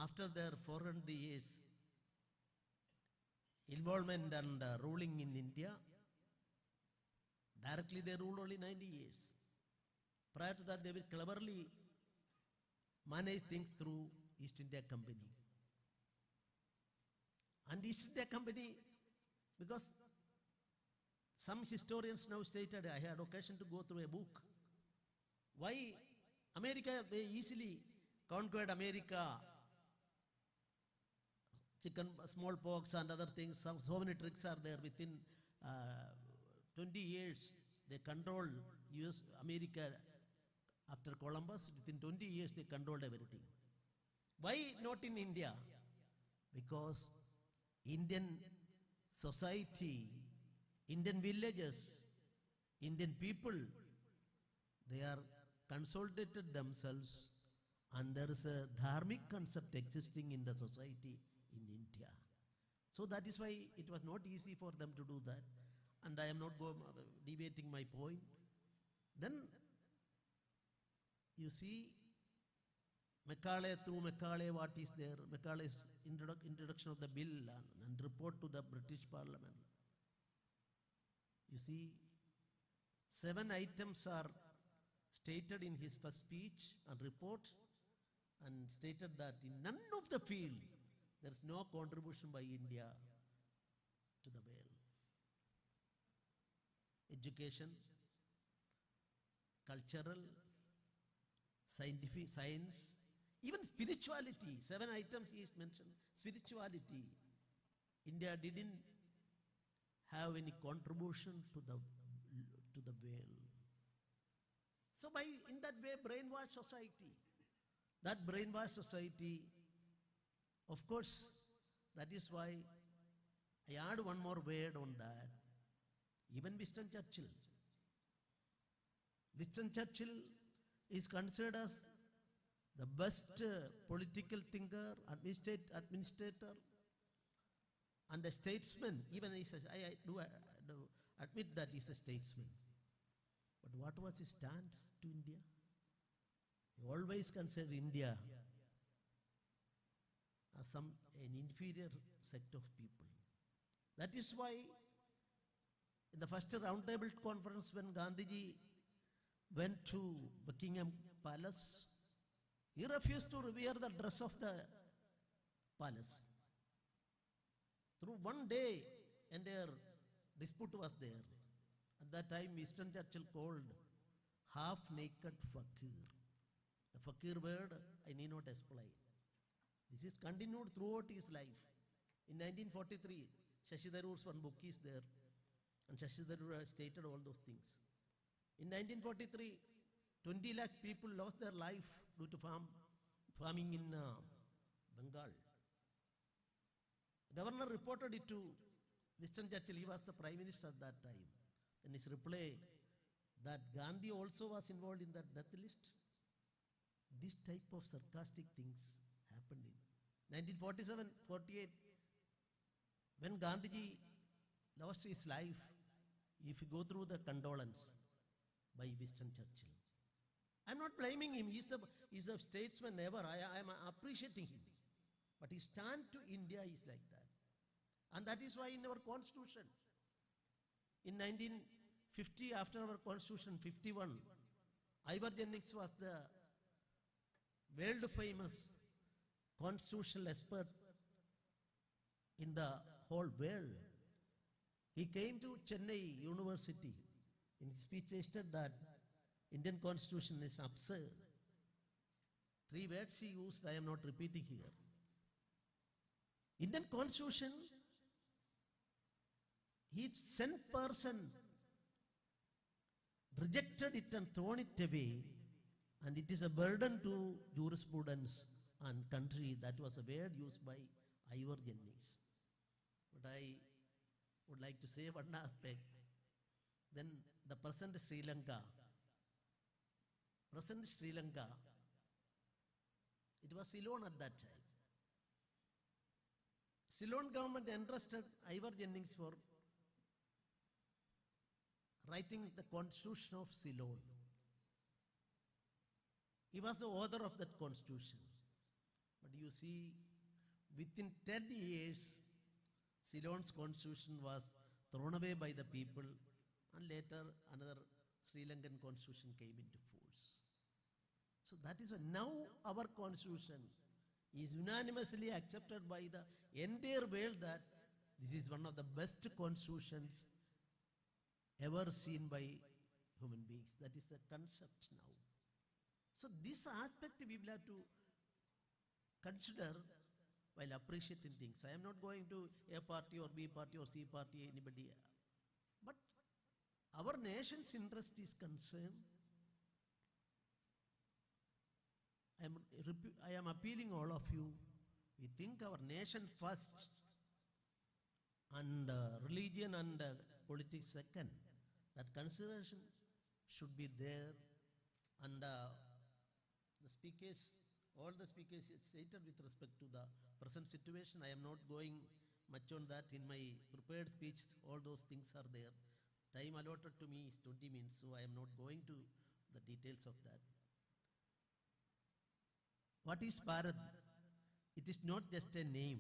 after their 400 years involvement and ruling in India, directly they ruled only 90 years. Prior to that, they will cleverly manage things through East India Company. And East India Company, because some historians now stated, I had occasion to go through a book, why America, they easily conquered America, smallpox and other things, so many tricks are there. Within 20 years, they controlled America after Columbus. Within 20 years, they controlled everything. Why not in India? Because Indian society, Indian villages, Indian people, they are consolidated themselves, and there is a dharmic concept existing in the society in India. So that is why it was not easy for them to do that. And I am not deviating my point. Then you see Macaulay, through Macaulay, what is there? Macaulay's introduction of the bill and report to the British Parliament. You see, 7 items are stated in his first speech and report, and stated that in none of the field there is no contribution by India to the whale. Education, cultural, scientific, science, even spirituality. 7 items he is mentioned. Spirituality. India didn't have any contribution to the whale. So in that way, brainwashed society. That brainwashed society, of course, that is why I add one more word on that. Even Winston Churchill. Winston Churchill is considered as the best political thinker, administrator, and a statesman. Even I do admit that he's a statesman. But what was his stand to India? He always considered India as an inferior sect of people. That is why in the first roundtable conference, when Gandhiji went to Buckingham Palace, he refused to wear the dress of the palace. Through one day, and their dispute was there. At that time, Winston Churchill called half-naked fakir. The fakir word, I need not explain. This is continued throughout his life. In 1943, Shashi Tharoor's one book is there, and Shashi Tharoor stated all those things. In 1943, 20 lakhs people lost their life due to farming in Bengal. The governor reported it to Winston Churchill. He was the prime minister at that time. In his reply, that Gandhi also was involved in that death list. This type of sarcastic things happened in 1947-48. When Gandhiji lost his life, if you go through the condolence by Winston Churchill, I'm not blaming him. He's a statesman ever. I am appreciating him. But his stand to India is like that. And that is why in our constitution, in 1950, after our constitution, 51, Ivor Jennings was the world famous constitutional expert in the whole world. He came to Chennai University. In his speech, he stated that Indian constitution is absurd. 3 words he used, I am not repeating here. Indian constitution, each sent person rejected it and thrown it away, and it is a burden to jurisprudence and country. That was a word used by Ivor Jennings. But I would like to say one aspect. Then the present Sri Lanka, it was Ceylon at that time. Ceylon government entrusted Ivor Jennings for writing the Constitution of Ceylon. He was the author of that constitution. But you see, within 10 years, Ceylon's constitution was thrown away by the people, and later another Sri Lankan constitution came into force. So that is why now our constitution is unanimously accepted by the entire world that this is one of the best constitutions ever seen by human beings. That is the concept now. So this aspect we will have to consider while appreciating things. I am not going to A party or B party or C party, anybody. But our nation's interest is concerned. I am appealing all of you. We think our nation first and religion and politics second. That consideration should be there, and the speakers, all the speakers stated with respect to the present situation. I am not going much on that. In my prepared speech, all those things are there. Time allotted to me is 20 minutes, so I am not going to the details of that. What is Bharat? It is not just a name.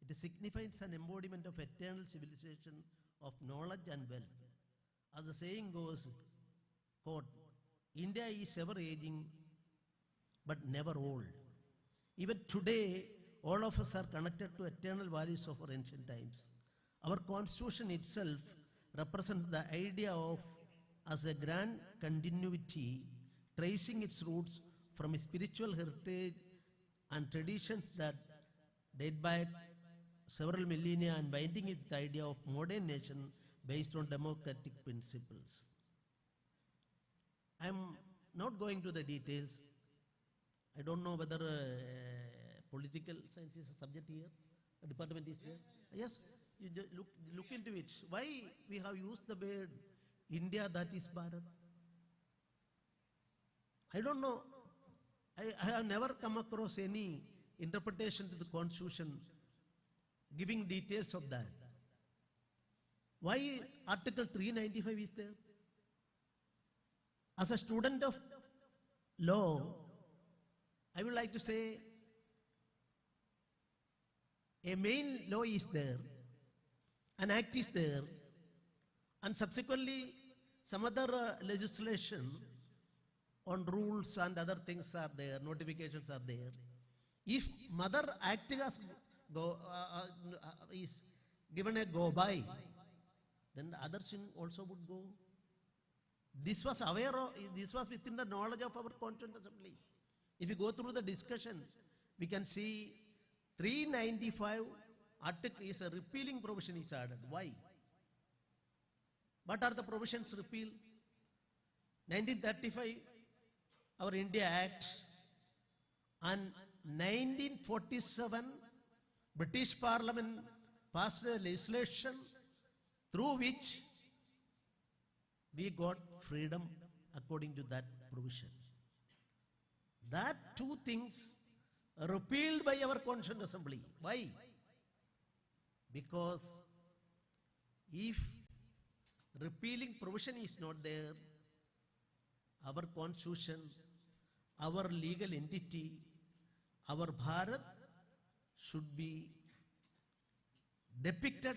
It signifies an embodiment of eternal civilization of knowledge and wealth. As the saying goes, quote, India is ever aging but never old. Even today, all of us are connected to eternal values of our ancient times. Our constitution itself represents the idea of as a grand continuity, tracing its roots from a spiritual heritage and traditions that date back several millennia and binding it with the idea of modern nation based on democratic principles. I am not going to the details. I don't know whether political science is a subject here. A department is there. Yes, you look into it. Why we have used the word India, that is Bharat? I don't know. I have never come across any interpretation to the constitution giving details of that. Why Article 395 is there? As a student of law, I would like to say a main law is there, an act is there, and subsequently some other legislation on rules and other things are there, notifications are there. If Mother Act is given a go by, then the other thing also would go. This was within the knowledge of our Constituent Assembly. If you go through the discussion, we can see 395 article is a repealing provision is added. Why? What are the provisions repealed? 1935, our India Act, and 1947, British Parliament passed a legislation through which we got freedom according to that provision. That two things are repealed by our Constituent Assembly. Why? Because if repealing provision is not there, our constitution, our legal entity, our Bharat should be depicted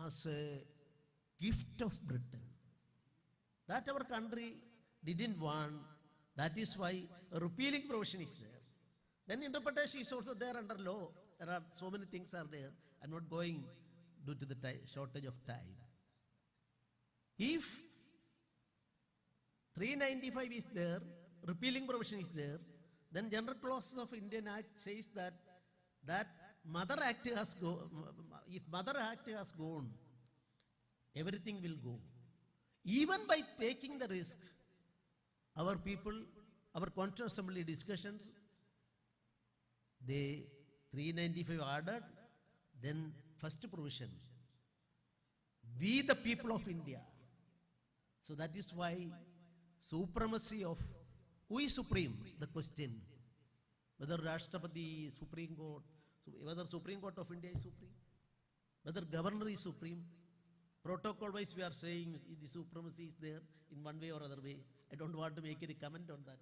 as a gift of Britain. That our country didn't want. That is why a repealing provision is there. Then interpretation is also there under law. There are so many things are there. I'm not going due to the shortage of time. If 395 is there, repealing provision is there, then general clause of Indian Act says that Mother Act has if Mother Act has gone, everything will go. Even by taking the risk, our people, our Constituent Assembly discussions, they 395 ordered, then first provision. We the people of India So that is why supremacy of who is supreme, the question. Whether Rashtrapati, Supreme Court, whether Supreme Court of India is supreme, whether governor is supreme. Protocol wise we are saying the supremacy is there in one way or other way. I don't want to make any comment on that.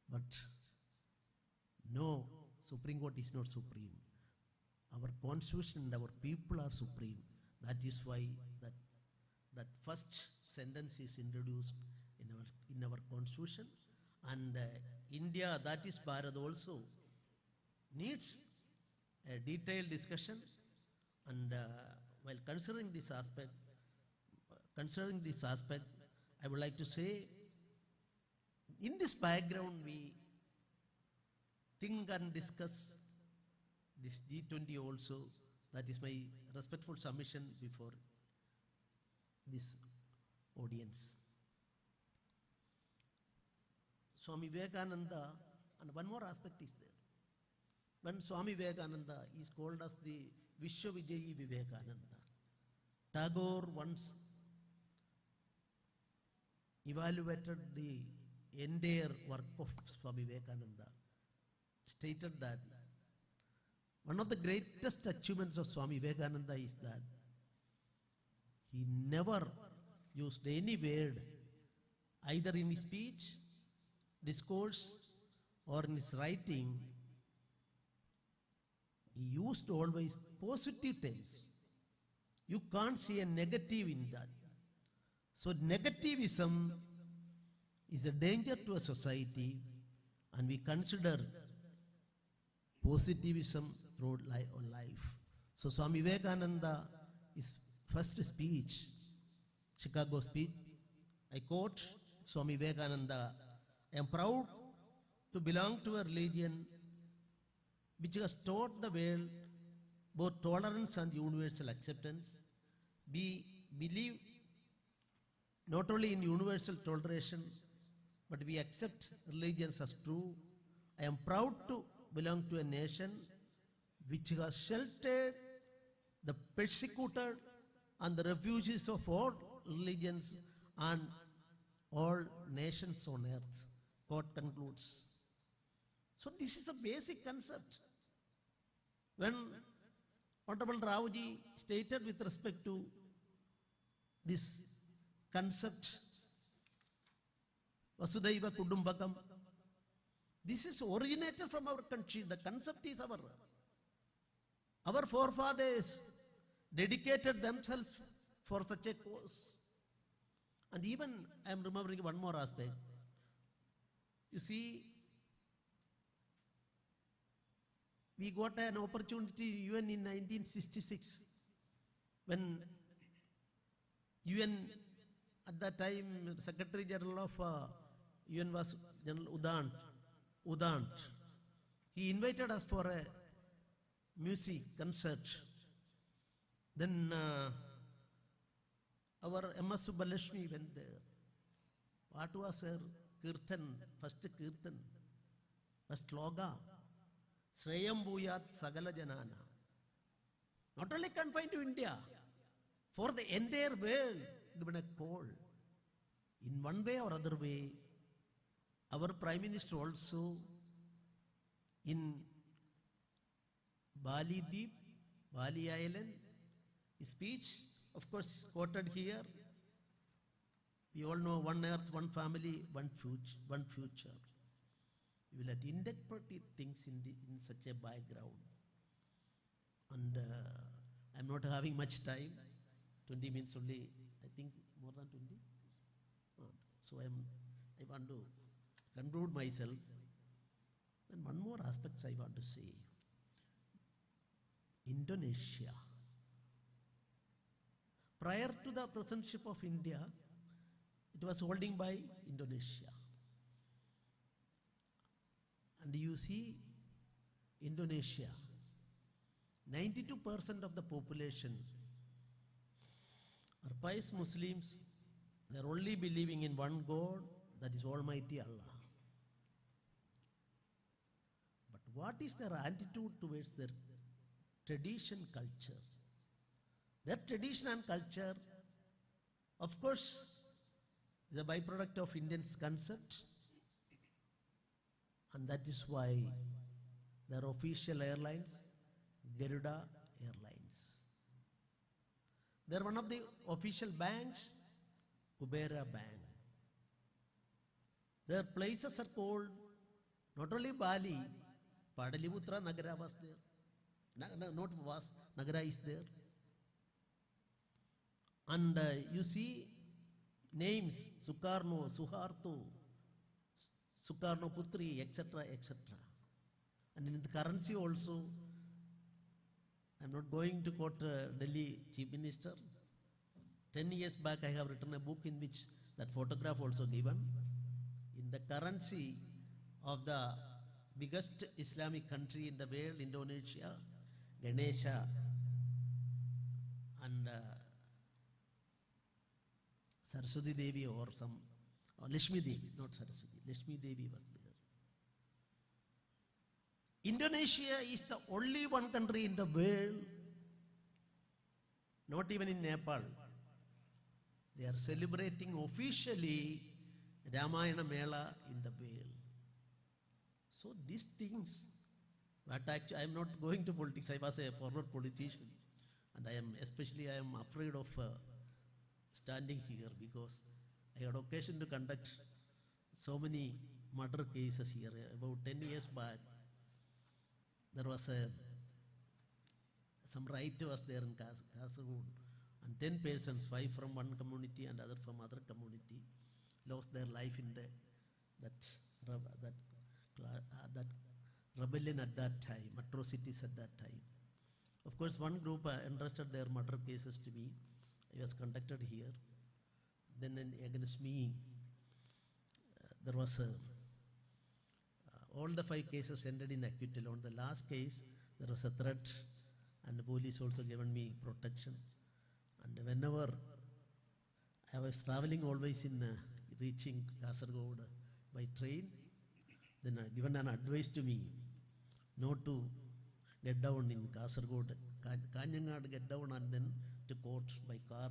But no, Supreme Court is not supreme. Our constitution and our people are supreme. That is why that first sentence is introduced in our constitution. And India, that is Bharat also, needs a detailed discussion. And while considering this aspect, I would like to say, in this background, we think and discuss this G20 also. That is my respectful submission before this audience. Swami Vivekananda, and one more aspect is there. When Swami Vivekananda is called as the Vishwavijayi Vivekananda, Tagore once evaluated the entire work of Swami Vivekananda, stated that one of the greatest achievements of Swami Vivekananda is that he never used any word, either in his speech, discourse, or in his writing. He used always positive terms. You can't see a negative in that. So negativism is a danger to a society, and we consider positivism through life. So Swami Vivekananda, his first speech, Chicago speech, I quote Swami Vivekananda, I am proud to belong to a religion which has taught the world both tolerance and universal acceptance. We believe not only in universal toleration, but we accept religions as true. I am proud to belong to a nation which has sheltered the persecuted and the refugees of all religions and all nations on earth. Quote concludes. So this is a basic concept. When Honorable Raoji stated with respect to this concept, Vasudhaiva Kudumbakam, this is originated from our country. The concept is our forefathers dedicated themselves for such a cause. And even I am remembering one more aspect. You see, we got an opportunity in UN in 1966 when UN at that time Secretary General of UN was General Udant. He invited us for a music concert. Then our M.S. Subbulakshmi went there. What was her kirtan, first sloga? Shreyam Bhuyat Sagala Janana. Not only confined to India, for the entire world, given a call. In one way or other way, our Prime Minister also in Bali Deep, Bali Island, his speech, of course, quoted here. We all know one earth, one family, one future. We will have to interpret things in such a background. And I'm not having much time. 20 minutes only, I think more than 20. So I want to conclude myself. And one more aspect I want to say. Indonesia. Prior to the presidency of India, it was holding by Indonesia. And you see, Indonesia, 92% of the population are pious Muslims. They are only believing in one God, that is Almighty Allah. But what is their attitude towards their tradition culture? Their tradition and culture, of course, is a byproduct of Indian's concept, and that is why their official airlines, Garuda Airlines. They're one of the official banks, Kubera Bank. Their places are called not only Bali, Padaliputra Nagara was there. Not was, Nagara is there. And you see names Sukarno, Suharto, Sukarno Putri, etc., etc. And in the currency also, I'm not going to quote Delhi Chief Minister. 10 years back, I have written a book in which that photograph also given. In the currency of the biggest Islamic country in the world, Indonesia, Ganesha and Saraswati Devi or some, or Lakshmi Devi, not Saraswati, Lakshmi Devi was there. Indonesia is the only one country in the world, not even in Nepal, they are celebrating officially Ramayana Mela in the world. So these things, but actually I am not going to politics, I was a former politician, and I am afraid of standing here because I had occasion to conduct so many murder cases here. About 10 years back, there was some riot was there in Kasaragod, and 10 persons, 5 from one community and other from other community, lost their life in that rebellion at that time, atrocities at that time. Of course, one group entrusted their murder cases to me. I was conducted here. Then against me, there was all the 5 cases ended in acquittal. On the last case, there was a threat, and the police also given me protection. And whenever I was traveling, always in reaching Kasaragod by train, then given an advice to me not to get down in Kasaragod, Kanjangad, get down and then to court by car.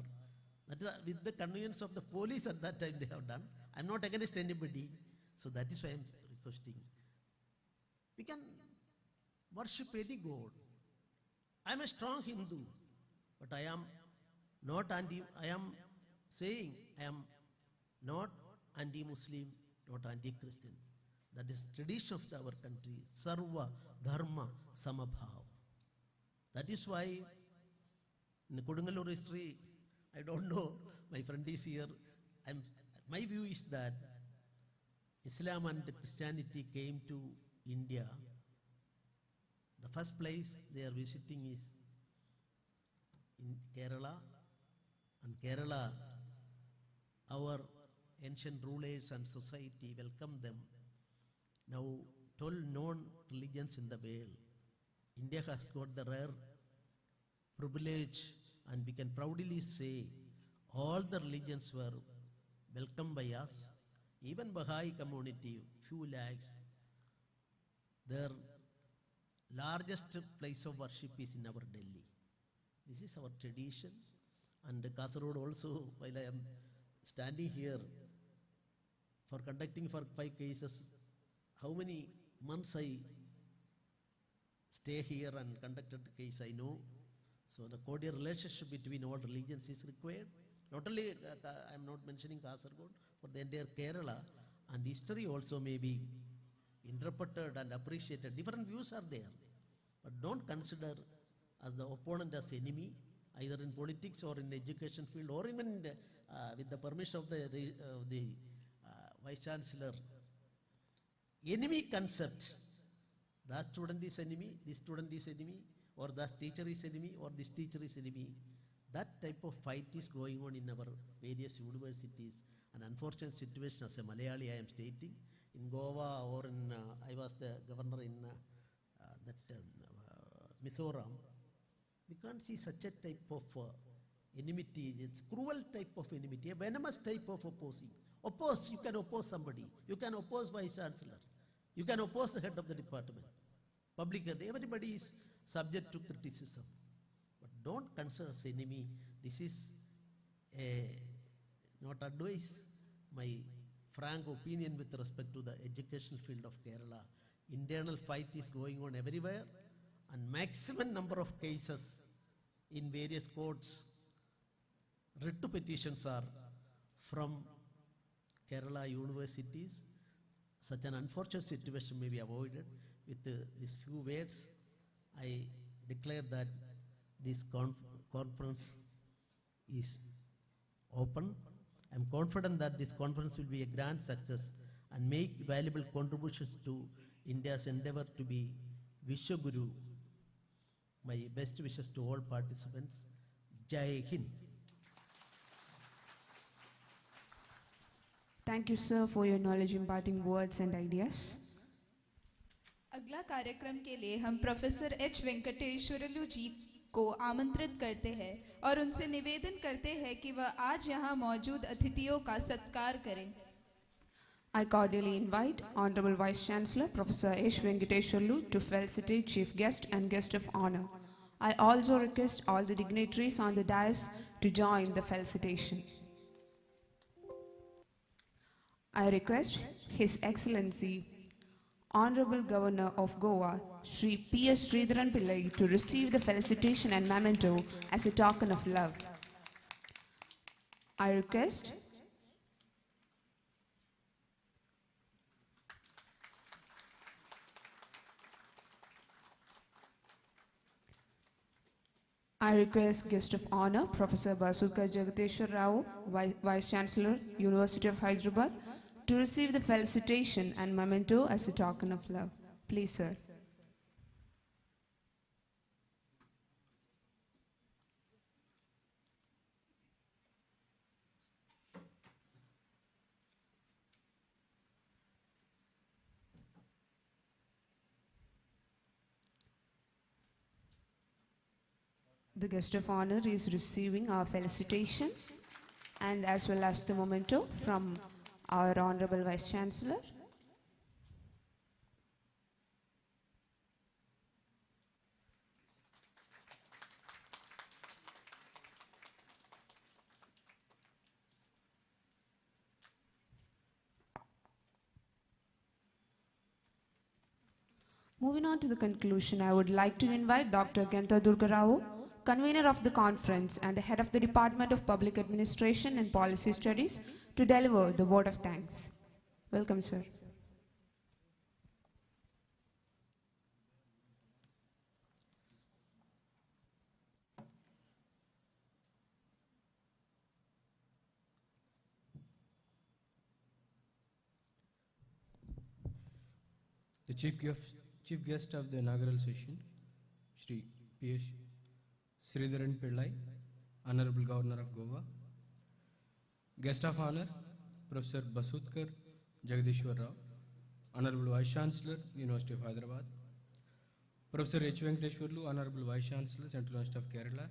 That is with the convenience of the police at that time they have done. I am not against anybody, so that is why I am requesting. We can worship any God. I am a strong Hindu, but I am not I am saying I am not anti-Muslim, not anti-Christian. That is tradition of our country, Sarva Dharma Samabhav. That is why in the Kodungalur history, I don't know, my friend is here. My view is that Islam and Christianity came to India. The first place they are visiting is in Kerala. And Kerala, our ancient rulers and society welcome them. Now, 12 known religions in the world. India has got the rare privilege, and we can proudly say all the religions were welcomed by us. Even Baha'i community, few lakhs, their largest place of worship is in our Delhi. This is our tradition. And Kasaragod also, while I am standing here for conducting for 5 cases, how many months I stay here and conducted the case, I know. So the cordial relationship between all religions is required. Not only, I am not mentioning Kasaragod, for the entire Kerala, and history also may be interpreted and appreciated. Different views are there, but don't consider as the opponent as enemy, either in politics or in the education field, or even with the permission of the Vice Chancellor. Enemy concept, that student is enemy, this student is enemy, or that teacher is enemy, or this teacher is enemy. That type of fight is going on in our various universities. An unfortunate situation as a Malayali I am stating. In Goa or in, I was the governor in Mizoram. We can't see such a type of enmity. It's cruel type of enmity, a venomous type of opposing. Oppose, you can oppose somebody. You can oppose Vice Chancellor. You can oppose the head of the department. Public, everybody is subject to criticism. But don't consider as enemy. This is a, not advice, my frank opinion with respect to the educational field of Kerala. Internal fight is going on everywhere, and maximum number of cases in various courts, writ petitions are from Kerala universities. Such an unfortunate situation may be avoided. With these few words, I declare that this conference is open. I am confident that this conference will be a grand success and make valuable contributions to India's endeavor to be Vishwaguru. My best wishes to all participants. Jai Hind. Thank you, sir, for your knowledge imparting words and ideas. अगला कार्यक्रम के लिए हम professor H Venkateswarlu जी को आमंत्रित करते हैं और उनसे निवेदन करते हैं कि वह आज यहाँ मौजूद अतिथियों का सत्कार करें. I cordially invite Honorable Vice Chancellor Professor H. Venkateshwarlu to felicitate Chief Guest and Guest of Honor. I also request all the dignitaries on the dais to join the felicitation. I request His Excellency Honorable Governor of Goa, Shri P.S. Sridharan Pillai, to receive the felicitation and memento as a token of love. I request Guest of Honor, Professor Basudkar Jagateshwar Rao, Vice Chancellor, University of Hyderabad, to receive the felicitation and memento as a token of love. Please, sir. The guest of honor is receiving our felicitation and as well as the memento from our Honorable Vice Chancellor. Moving on to the conclusion, I would like to invite Dr. Genta Durgarao, convener of the conference and the head of the Department of Public Administration and Policy Studies, to deliver the vote of thanks. Welcome, sir. The chief guest of the inaugural session, Shri P.S. Sridharan Pillai, Honorable Governor of Goa. Guest of honor, Professor Basudkar Jagateshwar Rao, Honorable Vice Chancellor, University of Hyderabad. Professor H. Venkateshwarlu, Honorable Vice Chancellor, Central University of Kerala.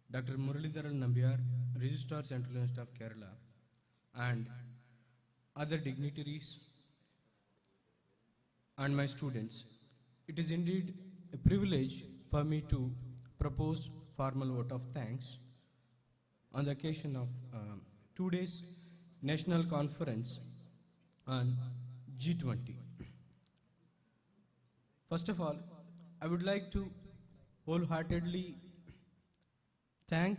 Dr. Muralidharan Nambiar, Registrar, Central University of Kerala. And other dignitaries and my students. It is indeed a privilege for me to propose formal vote of thanks on the occasion of 2 days national conference on G20. First of all, I would like to wholeheartedly thank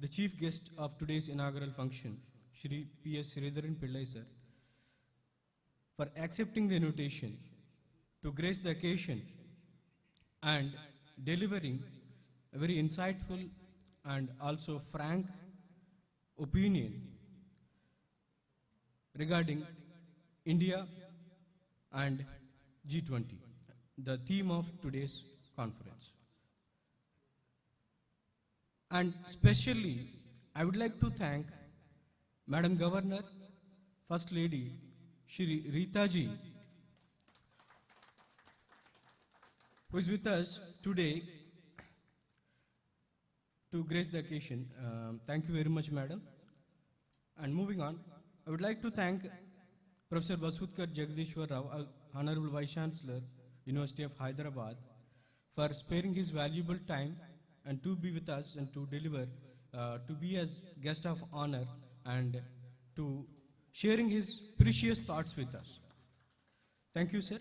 the chief guest of today's inaugural function, Shri P.S. Sridharan Pillai sir, for accepting the invitation to grace the occasion and delivering a very insightful and also frank opinion regarding India and G20, the theme of today's conference. And especially, I would like to thank Madam Governor, First Lady, Shri Rita ji, who is with us today to grace the occasion. Thank you very much, Madam. And moving on, I would like to thank Professor Basudkar Jagateshwar Rao, Honorable Vice Chancellor, University of Hyderabad, for sparing his valuable time and to be with us and to deliver, to be as guest of honor and to sharing his precious thoughts with us. Thank you, sir.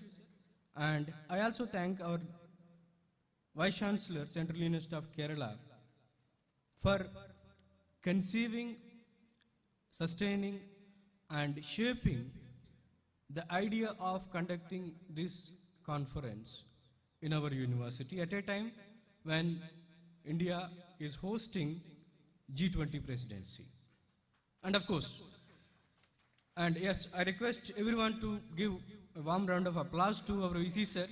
And I also thank our Vice Chancellor, Central University of Kerala, for conceiving, sustaining, and shaping the idea of conducting this conference in our university at a time when India is hosting G20 presidency. And of course, and yes, I request everyone to give a warm round of applause to our VC sir,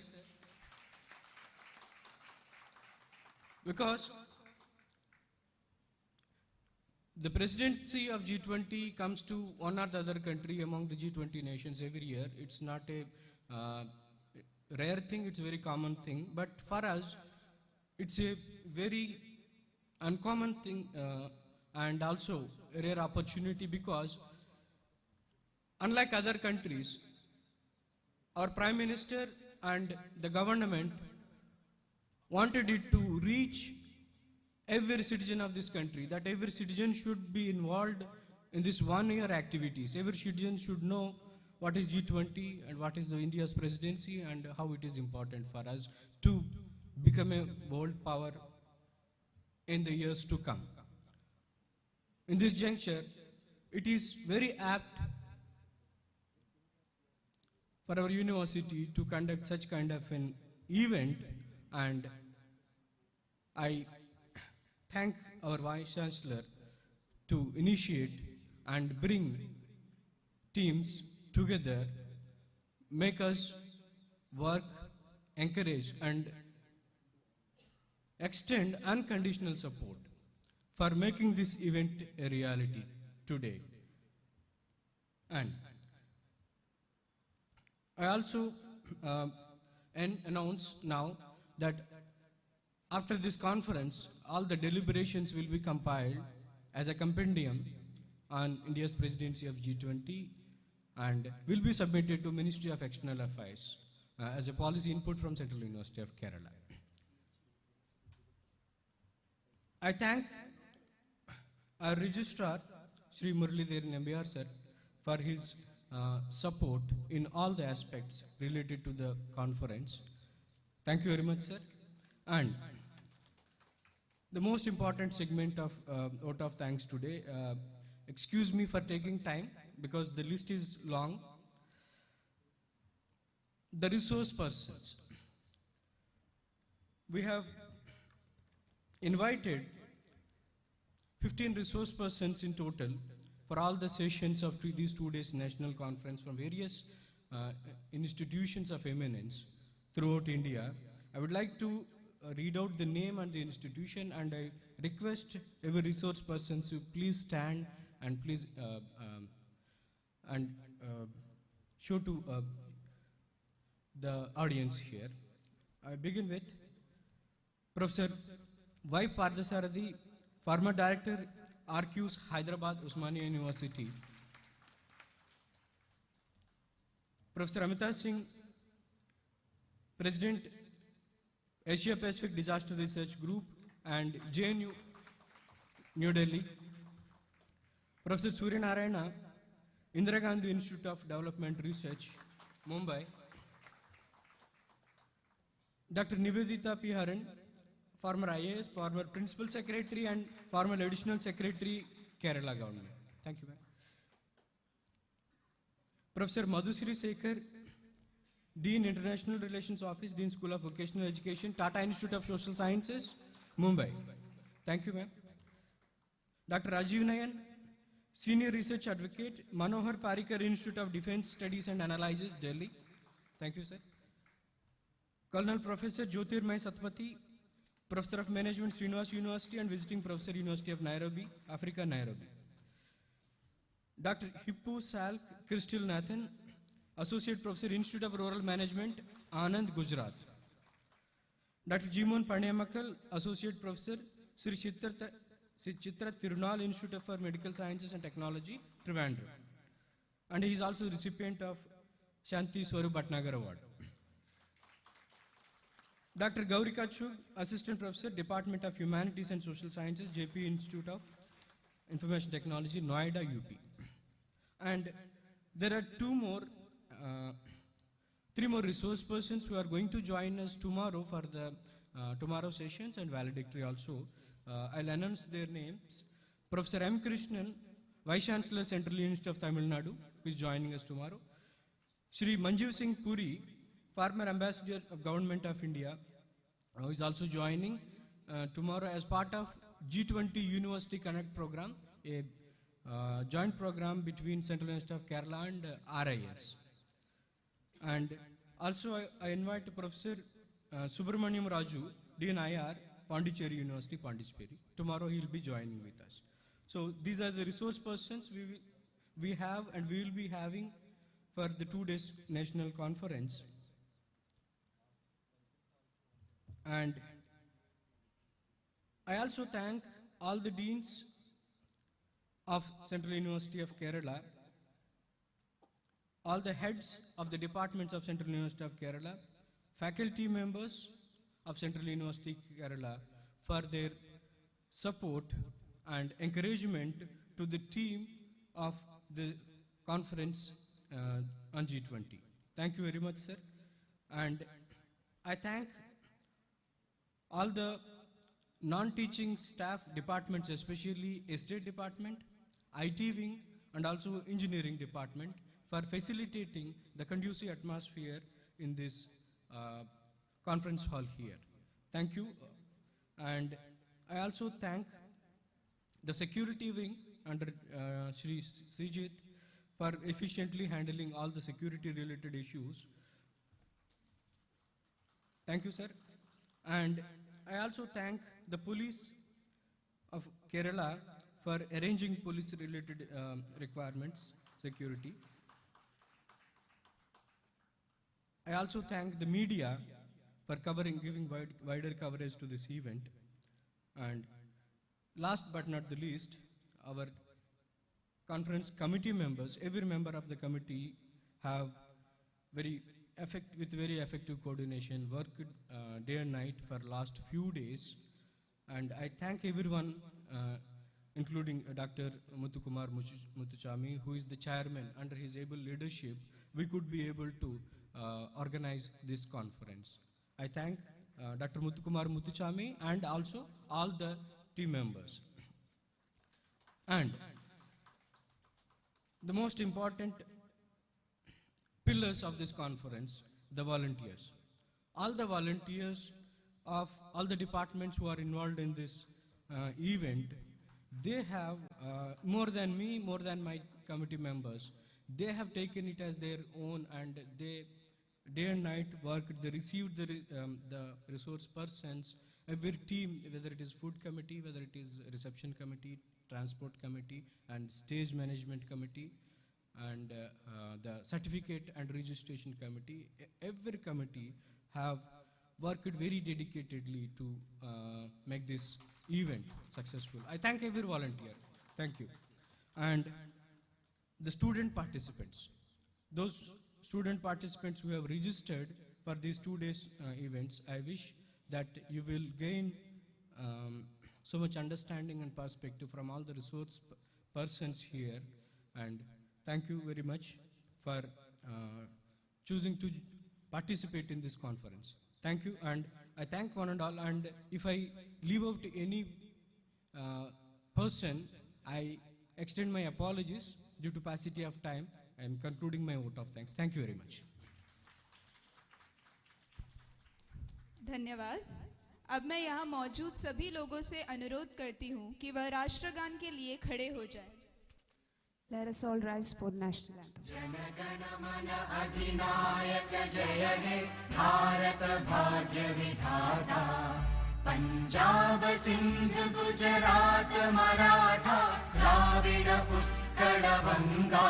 because the presidency of G20 comes to one or the other country among the G20 nations every year. It's not a rare thing, it's a very common thing. But for us, it's a very uncommon thing and also a rare opportunity, because unlike other countries, our Prime Minister and the government wanted it to reach every citizen of this country, that every citizen should be involved in this one-year activities. Every citizen should know what is G20 and what is the India's presidency and how it is important for us to become a world power in the years to come. In this juncture, it is very apt for our university to conduct such kind of an event, and I thank our Vice Chancellor to initiate and bring teams together, make us work, encourage and extend unconditional support for making this event a reality today. And I also announce now that after this conference, all the deliberations will be compiled as a compendium on India's presidency of G20 and will be submitted to Ministry of External Affairs as a policy input from Central University of Kerala. I thank our registrar, Sri Muralidharan MBR sir, for his support in all the aspects related to the conference. Thank you very much, sir. And the most important segment of vote of thanks today, excuse me for taking time because the list is long. The resource persons. We have invited 15 resource persons in total for all the sessions of these 2 days national conference from various institutions of eminence throughout India. I would like to read out the name and the institution, and I request every resource person to please stand and please show to the audience here. I begin with Professor Y. Pardasarathi, former Director, RQs, Hyderabad, Osmania University. Professor Amita Singh, President, Asia Pacific Disaster Research Group and JNU, New Delhi. Professor Surya Narayana, Indira Gandhi Institute of Development Research, Mumbai. Dr. Nivedita P. Haran, former IAS, former Principal Secretary and former Additional Secretary, Kerala Government. Thank you, ma'am. Professor Madhusri Sekhar, Dean International Relations Office, Dean School of Vocational Education, Tata Institute of Social Sciences, Mumbai. Thank you, ma'am. Dr. Rajiv Nayan, Senior Research Advocate, Manohar Parikar Institute of Defense Studies and Analysis, Delhi. Thank you, sir. Colonel Professor Jyotirmay Satpathy, Professor of Management, Srinivas University and Visiting Professor, University of Nairobi, Africa, Nairobi. Dr. Hippu Salk Crystal Nathan, Associate Professor, Institute of Rural Management, Anand, Gujarat. Dr. Jimon Panyamakal, Associate Professor, Sri Chitra Tirunal Institute for Medical Sciences and Technology, Trivandrum. And he is also the recipient of Shanti Swarup Bhatnagar Award. Dr. Gaurika Chug, Assistant Professor, Department of Humanities and Social Sciences, JP Institute of Information Technology, Noida, UP. And there are three more resource persons who are going to join us tomorrow for the tomorrow sessions and valedictory also. I'll announce their names. Professor M. Krishnan, Vice Chancellor, Central University of Tamil Nadu, who is joining us tomorrow. Shri Manjeev Singh Puri, former Ambassador of Government of India, who is also joining tomorrow as part of G20 University Connect program, a joint program between Central University of Kerala and RIS. And also I invite Professor Subramaniam Raju, Dean IR, Pondicherry University, Pondicherry. Tomorrow he will be joining with us. So these are the resource persons we have and we will be having for the 2 days national conference. And I also thank all the deans of Central University of Kerala, all the heads of the departments of Central University of Kerala, faculty members of Central University of Kerala for their support and encouragement to the team of the conference on G20. Thank you very much, sir. And I thank all the non-teaching staff departments, especially estate department, IT wing, and also engineering department for facilitating the conducive atmosphere in this conference hall here. Thank you. And I also thank the security wing under Shri Srijit for efficiently handling all the security related issues. Thank you, sir. And I also thank the police of Kerala for arranging police related requirements, security. I also thank the media for giving wider coverage to this event. And last but not the least, our conference committee members, every member of the committee have very effective coordination, worked day and night for last few days. And I thank everyone, including Dr. Muthukumar Muthuchami, who is the chairman. Under his able leadership, we could be able to organize this conference. I thank Dr. Muthukumar Muthuchami and also all the team members. And the most important pillars of this conference, the volunteers. All the volunteers of all the departments who are involved in this event, they have, more than me, more than my committee members, they have taken it as their own, and they day and night worked. They received the resource persons, every team, whether it is food committee, whether it is reception committee, transport committee, and stage management committee, and the certificate and registration committee. Every committee have worked very dedicatedly to make this event successful. I thank every volunteer. Thank you. And the student participants, those student participants who have registered for these 2 days events, I wish that you will gain so much understanding and perspective from all the resource persons here. And thank you very much for choosing to participate in this conference. Thank you, and I thank one and all. And if I leave out any person, I extend my apologies due to paucity of time. I am concluding my vote of thanks. Thank you very much. धन्यवाद। अब मैं यहाँ मौजूद सभी लोगों से अनुरोध करती हूँ कि वह राष्ट्रगान के लिए खड़े हो जाएं। Let us all rise for the national anthem. जनगण मन अधिनायक जय हे भारत भाग्य विधाता पंजाब सिंध गुजरात मराठा द्राविड उत्कल बंगा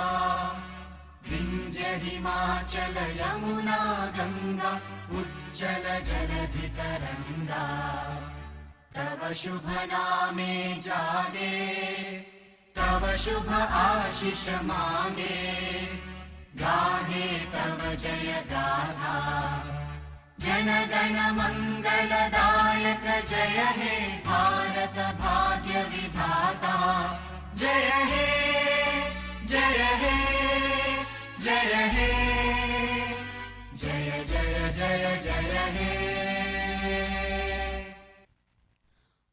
विंध्य हिमाचल यमुना गंगा उज्जल जलधि तरंगा तव शुभ नामे जागे तव शुभ आशीष मांगे गाहे तव जय गाथा जनगण मंगलदायक जय हे भारत भाग्य विधाता जय हे जय हे जय हे जय जय जय जय हे.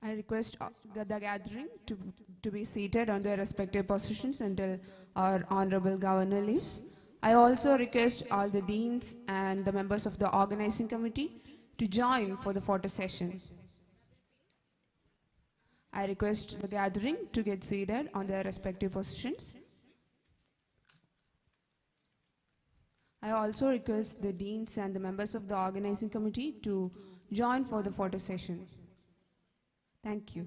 I request the gathering to be seated on their respective positions until our Honorable Governor leaves. I also request all the deans and the members of the organizing committee to join for the photo session. I request the gathering to get seated on their respective positions. I also request the deans and the members of the organizing committee to join for the photo session. Thank you.